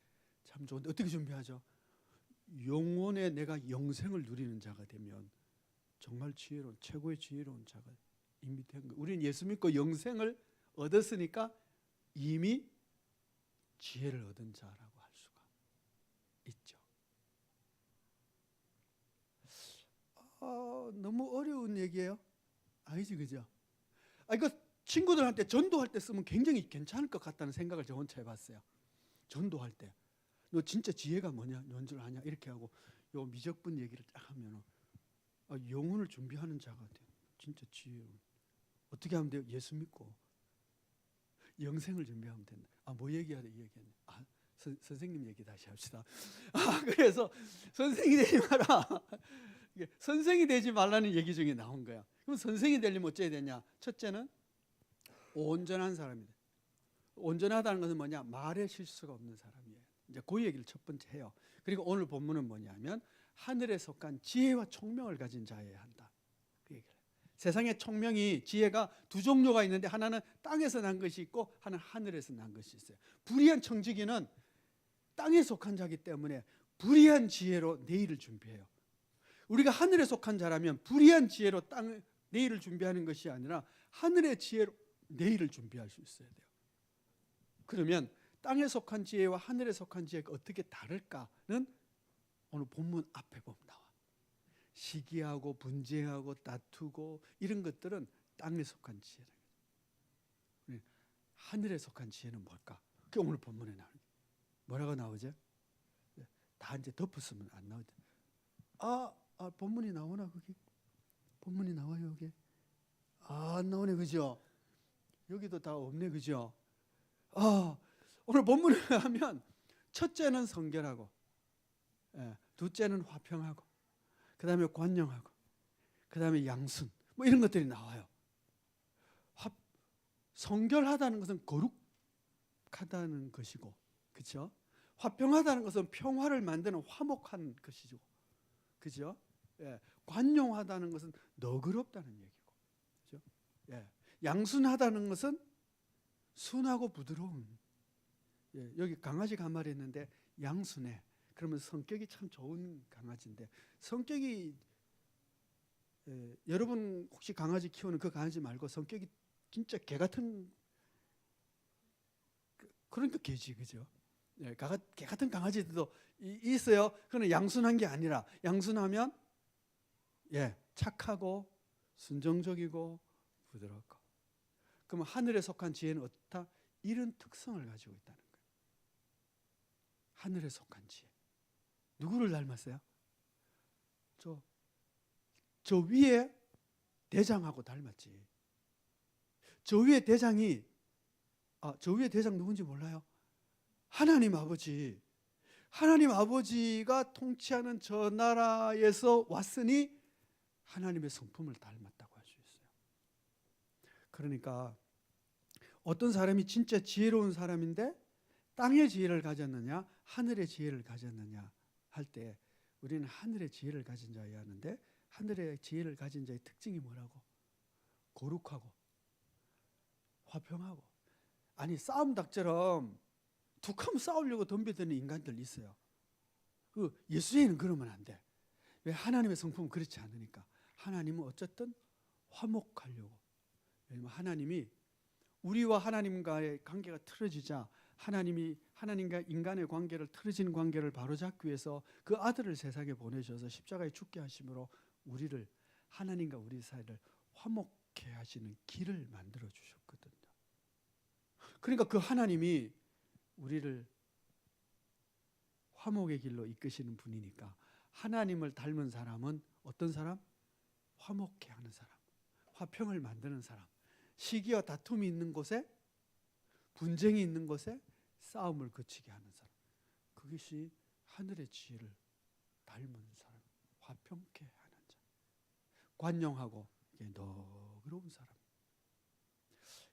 참 좋은데 어떻게 준비하죠? 영원에 내가 영생을 누리는 자가 되면 정말 지혜로운 최고의 지혜로운 자가 이미 된 거예요. 우리는 예수 믿고 영생을 얻었으니까 이미 지혜를 얻은 자라고 할 수가 있죠. 너무 어려운 얘기예요. 아니지, 그죠? 이거 친구들한테 전도할 때 쓰면 굉장히 괜찮을 것 같다는 생각을 저 혼자 해봤어요. 전도할 때 너 진짜 지혜가 뭔 줄 아냐 이렇게 하고 요 미적분 얘기를 딱 하면 영혼을 준비하는 자가 돼. 진짜 지혜로운. 어떻게 하면 돼요? 예수 믿고 영생을 준비하면 된다. 뭐 얘기하래 이 얘기했네. 선생님 얘기 다시 합시다. 그래서 선생이 되지 마라. 선생이 되지 말라는 얘기 중에 나온 거야. 그럼 선생이 되려면 어째야 되냐? 첫째는 온전한 사람이다. 온전하다는 것은 뭐냐? 말에 실수가 없는 사람이에요. 이제 그 얘기를 첫 번째 해요. 그리고 오늘 본문은 뭐냐면 하늘에 속한 지혜와 총명을 가진 자여야 한다. 그 얘기를 해요. 세상에 총명이 지혜가 두 종류가 있는데 하나는 땅에서 난 것이 있고 하나는 하늘에서 난 것이 있어요. 불의한 청지기는 땅에 속한 자기 때문에 불의한 지혜로 내일을 준비해요. 우리가 하늘에 속한 자라면 불의한 지혜로 내일을 준비하는 것이 아니라 하늘의 지혜로 내일을 준비할 수 있어야 돼요. 그러면 땅에 속한 지혜와 하늘에 속한 지혜가 어떻게 다를까는 오늘 본문 앞에 보면 나와. 시기하고 분쟁하고 다투고 이런 것들은 땅에 속한 지혜다. 하늘에 속한 지혜는 뭘까? 그게 오늘 본문에 나와요. 뭐라고 나오죠? 다 이제 덮었으면 안 나오죠. 본문이 나오나 거기? 본문이 나와요 여기? 안 나오네 그죠? 여기도 다 없네 그죠? 오늘 본문에 하면 첫째는 성결하고, 둘째는 화평하고, 그 다음에 관용하고, 그 다음에 양순, 뭐 이런 것들이 나와요. 성결하다는 것은 거룩하다는 것이고, 그렇죠? 화평하다는 것은 평화를 만드는 화목한 것이죠, 그렇죠? 관용하다는 것은 너그럽다는 얘기고, 그렇죠? 양순하다는 것은 순하고 부드러운. 여기 강아지가 한 마리 있는데 양순해. 그러면 성격이 참 좋은 강아지인데 성격이 여러분 혹시 강아지 키우는 그 강아지 말고 성격이 진짜 개 같은 그러니까 개지 그죠? 개 같은 강아지들도 있어요. 그는 양순한 게 아니라 양순하면 착하고 순정적이고 부드럽고. 그러면 하늘에 속한 지혜는 어떻다? 이런 특성을 가지고 있다는 거예요. 하늘에 속한 지혜. 누구를 닮았어요? 저 위에 대장하고 닮았지. 저 위에 대장이 저 위에 대장 누군지 몰라요? 하나님 아버지. 하나님 아버지가 통치하는 저 나라에서 왔으니 하나님의 성품을 닮았다고 할 수 있어요. 그러니까 어떤 사람이 진짜 지혜로운 사람인데 땅의 지혜를 가졌느냐 하늘의 지혜를 가졌느냐 할 때 우리는 하늘의 지혜를 가진 자여야 하는데 하늘의 지혜를 가진 자의 특징이 뭐라고? 거룩하고 화평하고. 아니 싸움 닭처럼 툭하면 싸우려고 덤벼드는 인간들 있어요. 예수에는 그러면 안 돼. 왜? 하나님의 성품은 그렇지 않으니까. 하나님은 어쨌든 화목하려고. 왜냐면 하나님이 우리와 하나님과의 관계가 틀어지자 하나님이 하나님과 인간의 관계를 틀어진 관계를 바로잡기 위해서 그 아들을 세상에 보내셔서 십자가에 죽게 하심으로 우리를 하나님과 우리 사이를 화목케 하시는 길을 만들어 주셨거든요. 그러니까 그 하나님이 우리를 화목의 길로 이끄시는 분이니까 하나님을 닮은 사람은 어떤 사람? 화목케 하는 사람, 화평을 만드는 사람, 시기와 다툼이 있는 곳에, 분쟁이 있는 곳에 싸움을 그치게 하는 사람, 그것이 하늘의 지혜를 닮은 사람, 화평케 하는 자, 관용하고 너그러운 사람.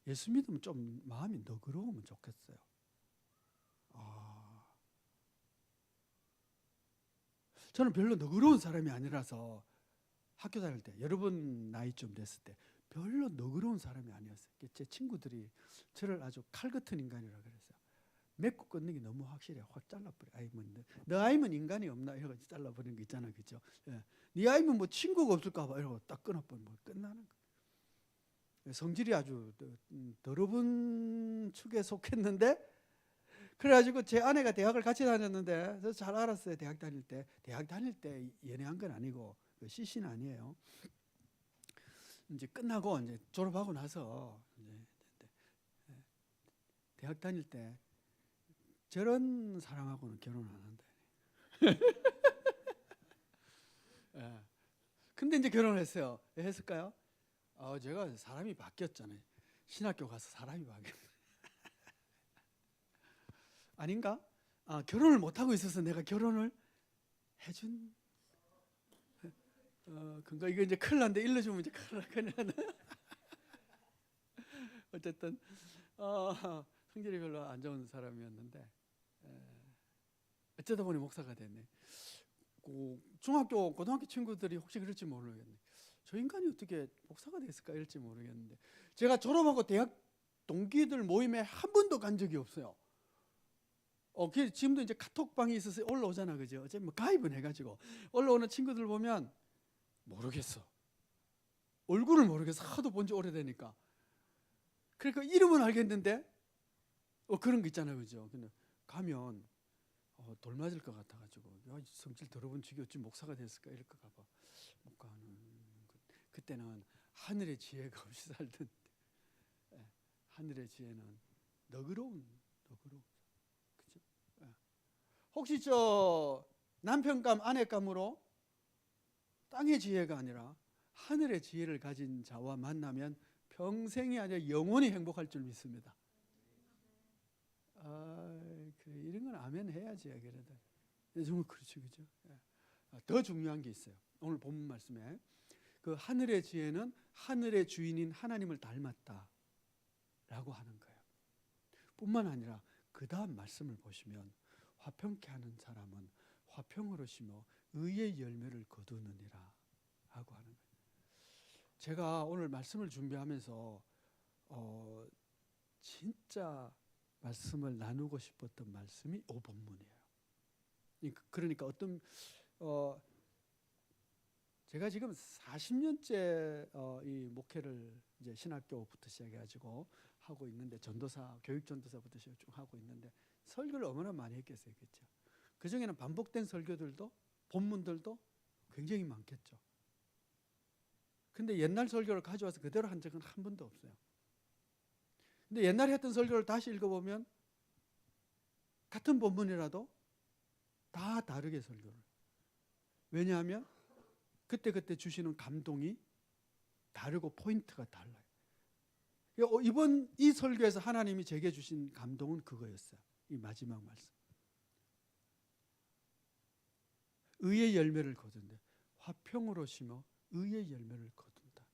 예수 믿으면 좀 마음이 너그러우면 좋겠어요. 저는 별로 너그러운 사람이 아니라서 학교 다닐 때, 여러분 나이쯤 됐을 때 별로 너그러운 사람이 아니었어요. 제 친구들이 저를 아주 칼 같은 인간이라고 그랬어요. 맺고 끊는 게 너무 확실해. 확 잘라버려. 너 아이면 인간이 없나 이러고 잘라버리는 거 있잖아, 그죠? 예. 네 아이면 뭐 친구가 없을까봐 이러고 딱 끊어버리면 뭐 끝나는 거. 성질이 아주 더러운 축에 속했는데, 그래가지고 제 아내가 대학을 같이 다녔는데 저 잘 알았어요. 대학 다닐 때 연애한 건 아니고 시신 아니에요. 이제 끝나고 이제 졸업하고 나서 이제 대학 다닐 때 저런 사람하고는 결혼 안 한다. 예. 근데 이제 결혼했어요. 왜 했을까요? 제가 사람이 바뀌었잖아요. 신학교 가서 사람이 바뀌었어요. 아닌가? 결혼을 못하고 있어서 내가 결혼을 해준. 그러니까 이거 이제 큰일 난데 일러주면 이제 큰일 나네. 어쨌든 성질이 별로 안 좋은 사람이었는데 어쩌다 보니 목사가 됐네. 중학교, 고등학교 친구들이 혹시 그럴지 모르겠네. 저 인간이 어떻게 목사가 됐을까 이럴지 모르겠는데, 제가 졸업하고 대학 동기들 모임에 한 번도 간 적이 없어요. 지금도 이제 카톡방이 있어서 올라오잖아, 그죠? 어제 뭐 가입은 해가지고 올라오는 친구들 보면 모르겠어. 얼굴을 모르겠어. 하도 본 지 오래되니까. 그러니까 이름은 알겠는데 그런 거 있잖아요, 그죠? 근데 가면 돌 맞을 것 같아가지고, 야, 성질 더러운 죽이 어찌 목사가 됐을까 이럴까 봐 못 가는. 그때는 하늘의 지혜가 없이 살던 하늘의 지혜는 너그러운. 그죠? 혹시 저 남편감, 아내감으로 땅의 지혜가 아니라 하늘의 지혜를 가진 자와 만나면 평생이 아니라 영원히 행복할 줄 믿습니다. 이런 건 아멘 해야지. 그래도 정말 그렇죠, 그죠? 더 중요한 게 있어요. 오늘 본문 말씀에 그 하늘의 지혜는 하늘의 주인인 하나님을 닮았다라고 하는 거예요. 뿐만 아니라 그 다음 말씀을 보시면 화평케 하는 사람은 화평으로 심어 의의 열매를 거두느니라 하고 하는 거예요. 제가 오늘 말씀을 준비하면서 진짜 말씀을 나누고 싶었던 말씀이 이 본문이에요. 그러니까 제가 지금 40년째 이 목회를 이제 신학교부터 시작해가지고 하고 있는데, 전도사, 교육 전도사부터 쭉 하고 있는데 설교를 얼마나 많이 했겠어요, 그렇죠? 그 중에는 반복된 설교들도, 본문들도 굉장히 많겠죠. 근데 옛날 설교를 가져와서 그대로 한 적은 한 번도 없어요. 근데 옛날에 했던 설교를 다시 읽어보면 같은 본문이라도 다 다르게 설교를. 왜냐하면 그때 주시는 감동이 다르고 포인트가 달라요. 이번 이 설교에서 하나님이 제게 주신 감동은 그거였어요. 이 마지막 말씀. 의의 열매를 거둔다. 화평으로 심어 의의 열매를 거둔다.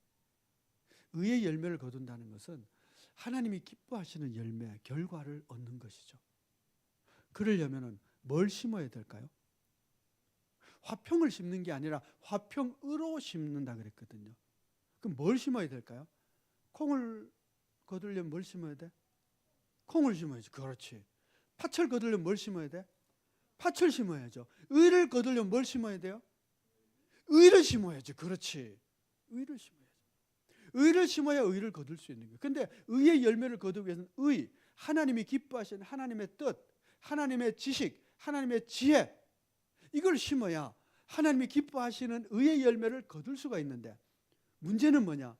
의의 열매를 거둔다는 것은 하나님이 기뻐하시는 열매, 결과를 얻는 것이죠. 그러려면 뭘 심어야 될까요? 화평을 심는 게 아니라 화평으로 심는다 그랬거든요. 그럼 뭘 심어야 될까요? 콩을 거두려면 뭘 심어야 돼? 콩을 심어야지. 그렇지. 팥을 거두려면 뭘 심어야 돼? 팥을 심어야죠. 의를 거두려면 뭘 심어야 돼요? 의를 심어야지. 그렇지. 의를 심어야지. 의를 심어야 의를 거둘 수 있는 거예요. 근데 의의 열매를 거두기 위해서는 하나님이 기뻐하시는 하나님의 뜻, 하나님의 지식, 하나님의 지혜, 이걸 심어야 하나님이 기뻐하시는 의의 열매를 거둘 수가 있는데, 문제는 뭐냐?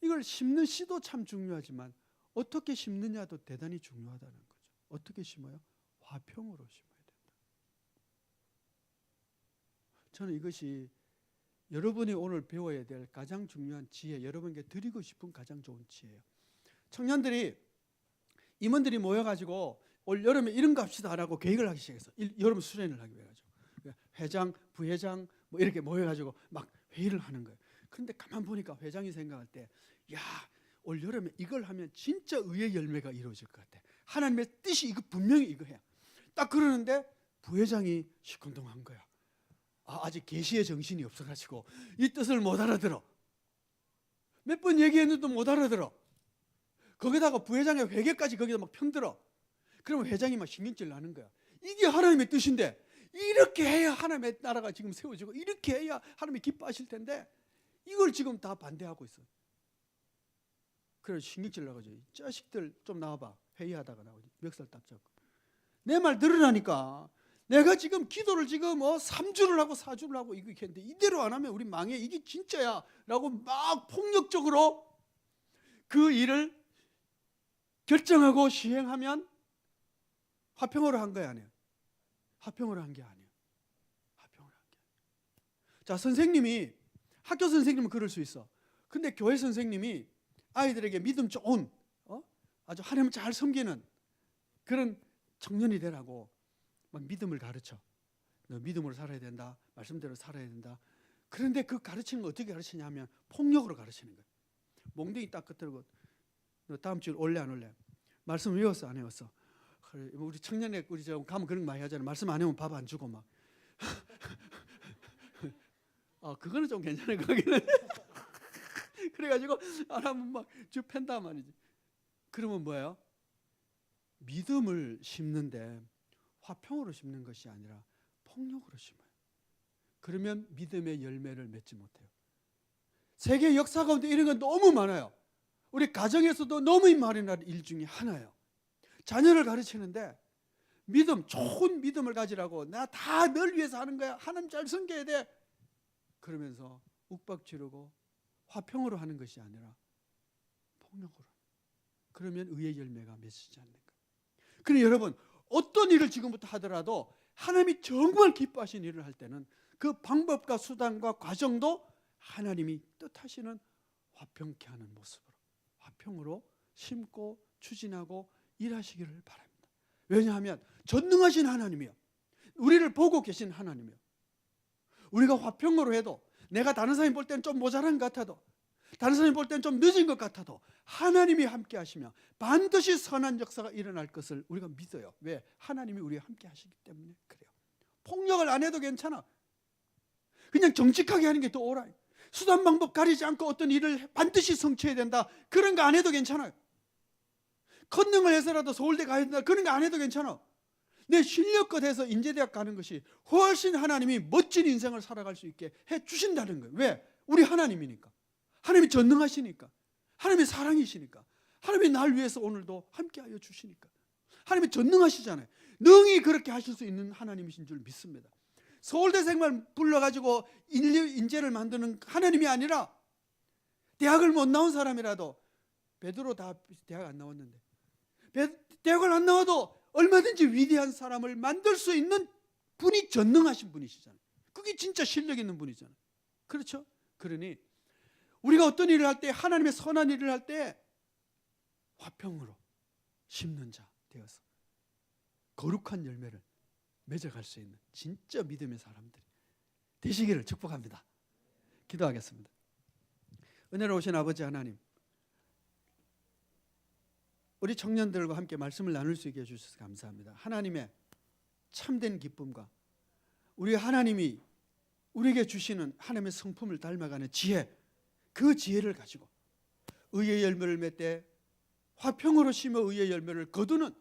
이걸 심는 씨도 참 중요하지만 어떻게 심느냐도 대단히 중요하다는 거죠. 어떻게 심어요? 화평으로 심어야 된다. 저는 이것이 여러분이 오늘 배워야 될 가장 중요한 지혜, 여러분에게 드리고 싶은 가장 좋은 지혜예요. 청년들이, 임원들이 모여가지고 올 여름에 이런 거 합시다 하라고 계획을 하기 시작했어. 여름 수련을 하기 위해 가지고 회장, 부회장 뭐 이렇게 모여가지고 막 회의를 하는 거예요. 그런데 가만 보니까 회장이 생각할 때, 야, 올 여름에 이걸 하면 진짜 의의 열매가 이루어질 것 같아. 하나님의 뜻이 이거 분명히 이거 해야. 딱 그러는데 부회장이 시큰둥한 거야. 아직 계시의 정신이 없어가지고 이 뜻을 못 알아들어. 몇 번 얘기했는데도 못 알아들어. 거기다가 부회장의 회계까지 거기다 막 편들어. 그러면 회장이 막 신경질 나는 거야. 이게 하나님의 뜻인데 이렇게 해야 하나님의 나라가 지금 세워지고 이렇게 해야 하나님이 기뻐하실 텐데 이걸 지금 다 반대하고 있어. 그래서 신경질 나가지고, 이 자식들 좀 나와봐. 회의하다가 나오지. 멱살 딱 잡고. 내 말 들으라니까. 내가 지금 기도를 지금 3주를 하고 4주를 하고 이거 했는데 이대로 안 하면 우리 망해. 이게 진짜야. 라고 막 폭력적으로 그 일을 결정하고 시행하면 화평으로 한 거야, 아니에요? 화평으로 한 게 아니에요. 화평으로 한 게 아니에요. 자, 선생님이, 학교 선생님은 그럴 수 있어. 근데 교회 선생님이 아이들에게 믿음 좋은, 아주 하나님 잘 섬기는 그런 청년이 되라고 막 믿음을 가르쳐. 너 믿음으로 살아야 된다. 말씀대로 살아야 된다. 그런데 그 가르치는 거 어떻게 가르치냐 하면 폭력으로 가르치는 거예요. 몽둥이 딱 끄트고, 너 다음 주에 올래 안 올래? 말씀 외웠어 안 외웠어? 그래, 우리 청년회 우리 저 가면 그런 거 많이 하잖아요. 말씀 안 외우면 밥 안 주고 막. 그거는 좀 괜찮은 거기는. 그래가지고 안 하면 막 쭉 팬다 말이지. 그러면 뭐예요? 믿음을 심는데 화평으로 심는 것이 아니라 폭력으로 심어요. 그러면 믿음의 열매를 맺지 못해요. 세계 역사 가운데 이런 건 너무 많아요. 우리 가정에서도 너무 많은 일 중에 하나예요. 자녀를 가르치는데 믿음, 좋은 믿음을 가지라고, 나 다 널 위해서 하는 거야. 하나님 잘 섬겨야 돼. 그러면서 욱박지르고 화평으로 하는 것이 아니라 폭력으로. 그러면 의의 열매가 맺히지 않는 거예요. 그러니 여러분, 어떤 일을 지금부터 하더라도 하나님이 정말 기뻐하시는 일을 할 때는 그 방법과 수단과 과정도 하나님이 뜻하시는 화평케 하는 모습으로, 화평으로 심고 추진하고 일하시기를 바랍니다. 왜냐하면 전능하신 하나님이요, 우리를 보고 계신 하나님이요, 우리가 화평으로 해도, 내가 다른 사람이 볼 때는 좀 모자란 것 같아도, 다른 사람이 볼 때는 좀 늦은 것 같아도 하나님이 함께 하시며 반드시 선한 역사가 일어날 것을 우리가 믿어요. 왜? 하나님이 우리와 함께 하시기 때문에 그래요. 폭력을 안 해도 괜찮아. 그냥 정직하게 하는 게 더 옳아요. 수단 방법 가리지 않고 어떤 일을 반드시 성취해야 된다, 그런 거 안 해도 괜찮아요. 컨닝을 해서라도 서울대 가야 된다, 그런 거 안 해도 괜찮아. 내 실력껏 해서 인제대학 가는 것이 훨씬 하나님이 멋진 인생을 살아갈 수 있게 해주신다는 거예요. 왜? 우리 하나님이니까. 하나님이 전능하시니까. 하나님이 사랑이시니까. 하나님이 날 위해서 오늘도 함께하여 주시니까. 하나님이 전능하시잖아요. 능히 그렇게 하실 수 있는 하나님이신 줄 믿습니다. 서울대생만 불러가지고 인재를 만드는 하나님이 아니라 대학을 못 나온 사람이라도, 베드로 다 대학 안 나왔는데 대학을 안 나와도 얼마든지 위대한 사람을 만들 수 있는 분이 전능하신 분이시잖아요. 그게 진짜 실력 있는 분이잖아요. 그렇죠? 그러니 우리가 어떤 일을 할 때, 하나님의 선한 일을 할 때 화평으로 심는 자 되어서 거룩한 열매를 맺어갈 수 있는 진짜 믿음의 사람들이 되시기를 축복합니다. 기도하겠습니다. 은혜로우신 아버지 하나님, 우리 청년들과 함께 말씀을 나눌 수 있게 해주셔서 감사합니다. 하나님의 참된 기쁨과 우리 하나님이 우리에게 주시는 하나님의 성품을 닮아가는 지혜, 그 지혜를 가지고 의의 열매를 맺되 화평으로 심어 의의 열매를 거두는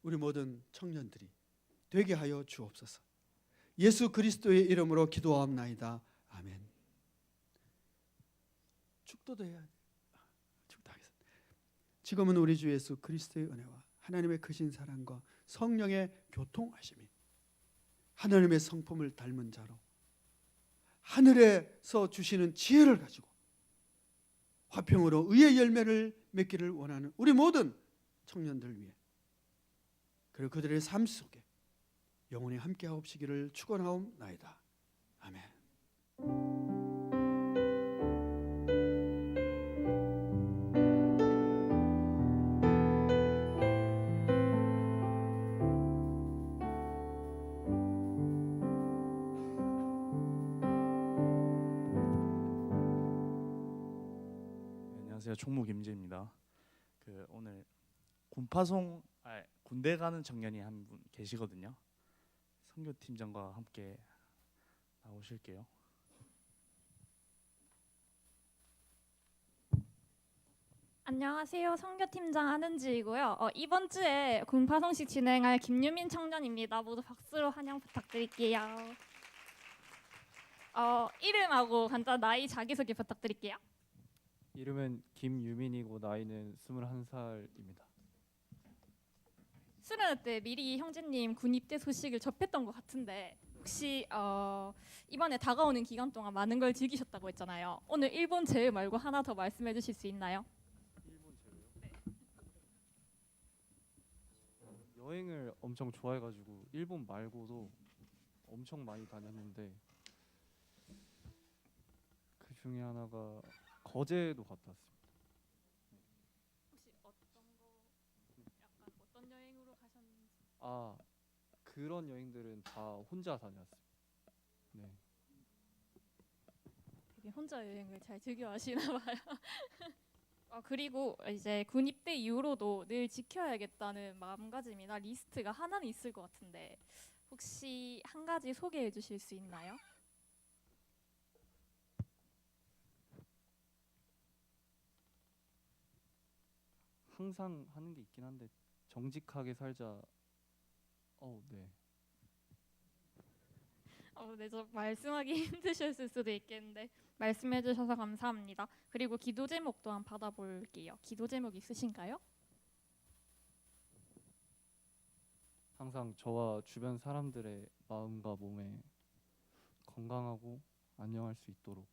우리 모든 청년들이 되게 하여 주옵소서. 예수 그리스도의 이름으로 기도하옵나이다. 아멘. 축도도 해야 돼. 축도하겠습니다. 지금은 우리 주 예수 그리스도의 은혜와 하나님의 크신 사랑과 성령의 교통하심이 하나님의 성품을 닮은 자로 하늘에서 주시는 지혜를 가지고 화평으로 의의 열매를 맺기를 원하는 우리 모든 청년들 위해 그리고 그들의 삶 속에 영원히 함께하옵시기를 축원하옵나이다. 아멘. 안녕하세요. 총무 김재입니다. 오늘 군대 가는 청년이 한 분 계시거든요. 선교팀장과 함께 나오실게요. 안녕하세요. 선교팀장 한은지이고요. 이번 주에 군파송식 진행할 김유민 청년입니다. 모두 박수로 환영 부탁드릴게요. 이름하고 간단 나이 자기소개 부탁드릴게요. 이름은 김유민이고 나이는 21살입니다. 수련회 때 미리 형제님 군 입대 소식을 접했던 것 같은데 혹시 이번에 다가오는 기간 동안 많은 걸 즐기셨다고 했잖아요. 오늘 일본 제외 말고 하나 더 말씀해 주실 수 있나요? 일본 제외요? 여행을 엄청 좋아해가지고 일본 말고도 엄청 많이 다녔는데 그 중에 하나가 거제도 갔다 왔습니다. 혹시 어떤 여행으로 가셨는지? 그런 여행들은 다 혼자 다녔습니다. 네. 되게 혼자 여행을 잘 즐겨 하시나 봐요. 그리고 이제 군 입대 이후로도 늘 지켜야겠다는 마음가짐이나 리스트가 하나는 있을 것 같은데 혹시 한 가지 소개해 주실 수 있나요? 항상 하는 게 있긴 한데 정직하게 살자. 네. 네, 좀 말씀하기 힘드셨을 수도 있겠는데 말씀해 주셔서 감사합니다. 그리고 기도 제목 또한 받아볼게요. 기도 제목 있으신가요? 항상 저와 주변 사람들의 마음과 몸에 건강하고 안녕할 수 있도록.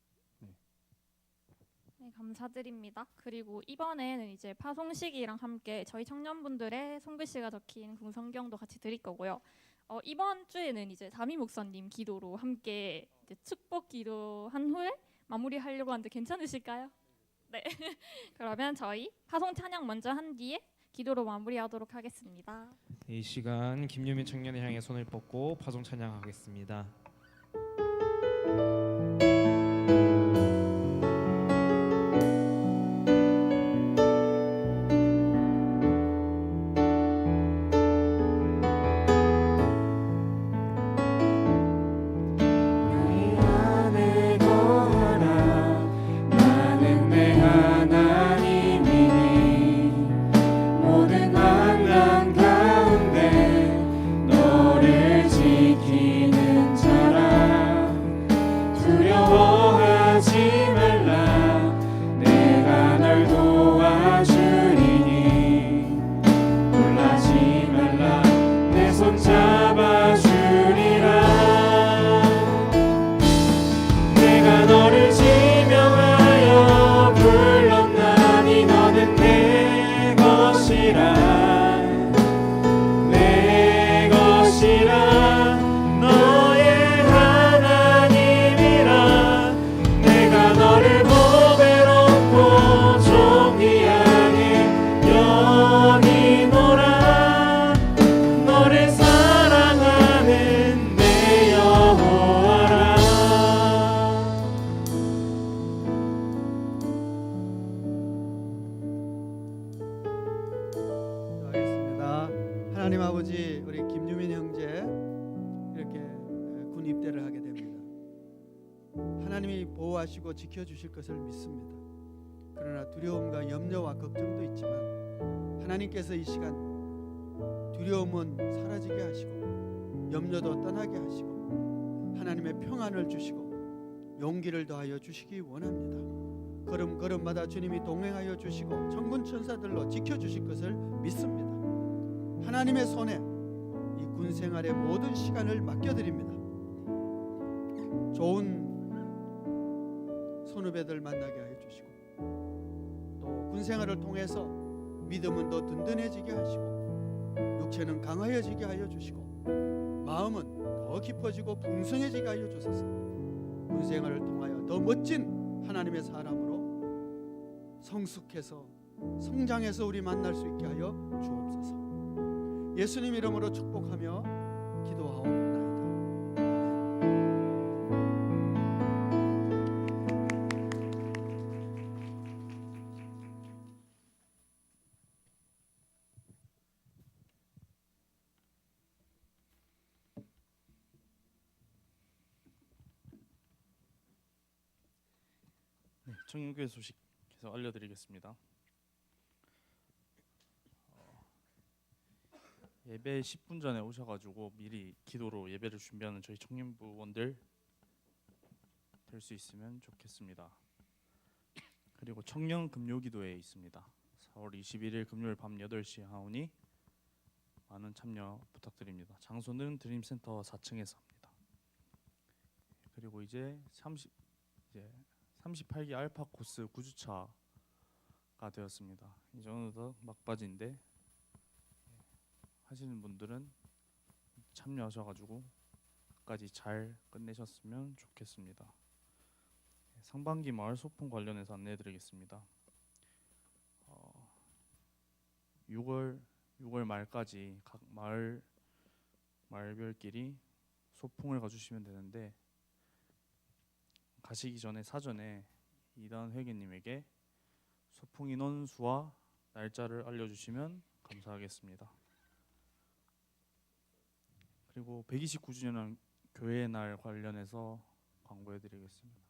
네, 감사드립니다. 그리고 이번에는 이제 파송식이랑 함께 저희 청년분들의 손글씨가 적힌 궁성경도 같이 드릴 거고요. 이번 주에는 이제 담임 목사님 기도로 함께 이제 축복 기도한 후에 마무리하려고 하는데 괜찮으실까요? 네. 그러면 저희 파송 찬양 먼저 한 뒤에 기도로 마무리하도록 하겠습니다. 이 시간 김유민 청년을 향해 손을 뻗고 파송 찬양하겠습니다. 하나님 아버지, 우리 김유민 형제 이렇게 군 입대를 하게 됩니다. 하나님이 보호하시고 지켜주실 것을 믿습니다. 그러나 두려움과 염려와 걱정도 있지만 하나님께서 이 시간 두려움은 사라지게 하시고 염려도 떠나게 하시고 하나님의 평안을 주시고 용기를 더하여 주시기 원합니다. 걸음걸음마다 주님이 동행하여 주시고 천군 천사들로 지켜주실 것을 믿습니다. 하나님의 손에 이 군 생활의 모든 시간을 맡겨드립니다. 좋은 선후배들 만나게 하여 주시고 또 군 생활을 통해서 믿음은 더 든든해지게 하시고 육체는 강하여지게 하여 주시고 마음은 더 깊어지고 풍성해지게 하여 주소서. 군 생활을 통하여 더 멋진 하나님의 사람으로 성숙해서 성장해서 우리 만날 수 있게 하여 주옵소서. 예수님 이름으로 축복하며 기도하옵나이다. 네, 청년교회 소식 계속 알려드리겠습니다. 예배 10분 전에 오셔가지고 미리 기도로 예배를 준비하는 저희 청년부원들 될 수 있으면 좋겠습니다. 그리고 청년 금요기도회 있습니다. 4월 21일 금요일 밤 8시 하오니 많은 참여 부탁드립니다. 장소는 드림센터 4층에서 합니다. 그리고 이제 38기 알파 코스 9주차가 되었습니다. 이제 어느덧 막바지인데 하시는 분들은 참여하셔가지고 끝까지 잘 끝내셨으면 좋겠습니다. 상반기 마을 소풍 관련해서 안내해드리겠습니다. 6월 말까지 각 마을별끼리 소풍을 가주시면 되는데 가시기 전에 사전에 이단 회계님에게 소풍 인원 수와 날짜를 알려주시면 감사하겠습니다. 그리고 129주년 교회의 날 관련해서 광고해드리겠습니다.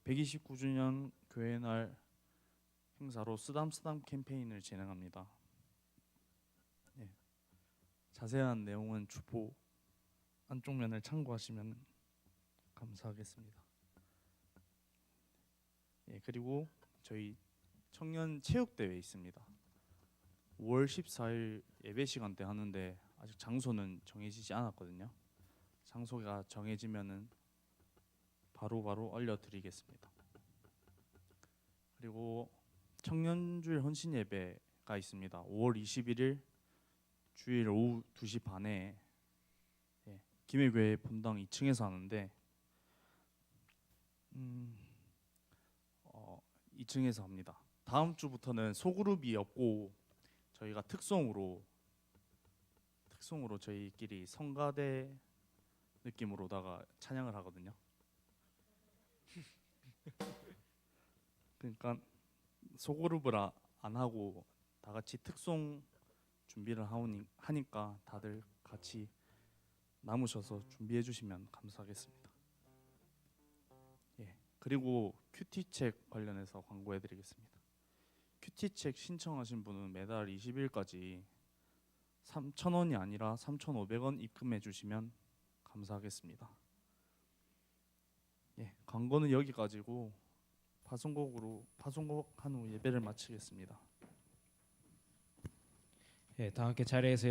129주년 교회의 날 행사로 쓰담 캠페인을 진행합니다. 네. 자세한 내용은 주보 안쪽 면을 참고하시면 감사하겠습니다. 예, 그리고 저희 청년 체육대회 있습니다. 5월 14일 예배 시간대 하는데 아직 장소는 정해지지 않았거든요. 장소가 정해지면은 바로 알려드리겠습니다. 그리고 청년주일 헌신 예배가 있습니다. 5월 21일 주일 오후 2시 반에 김해교회 본당 2층에서 하는데 2층에서 합니다. 다음 주부터는 소그룹이 없고 저희가 특송으로 저희끼리 성가대 느낌으로다가 찬양을 하거든요. 그러니까 소그룹을 안 하고 다 같이 특송 준비를 하니까 다들 같이 남으셔서 준비해 주시면 감사하겠습니다. 예. 그리고 큐티책 관련해서 광고해 드리겠습니다. 큐티책 신청하신 분은 매달 20일까지 3,000원이 아니라 3,500원 입금해 주시면 감사하겠습니다. 예, 광고는 여기까지고 파송곡한 후 예배를 마치겠습니다. 예, 다 함께 자리에서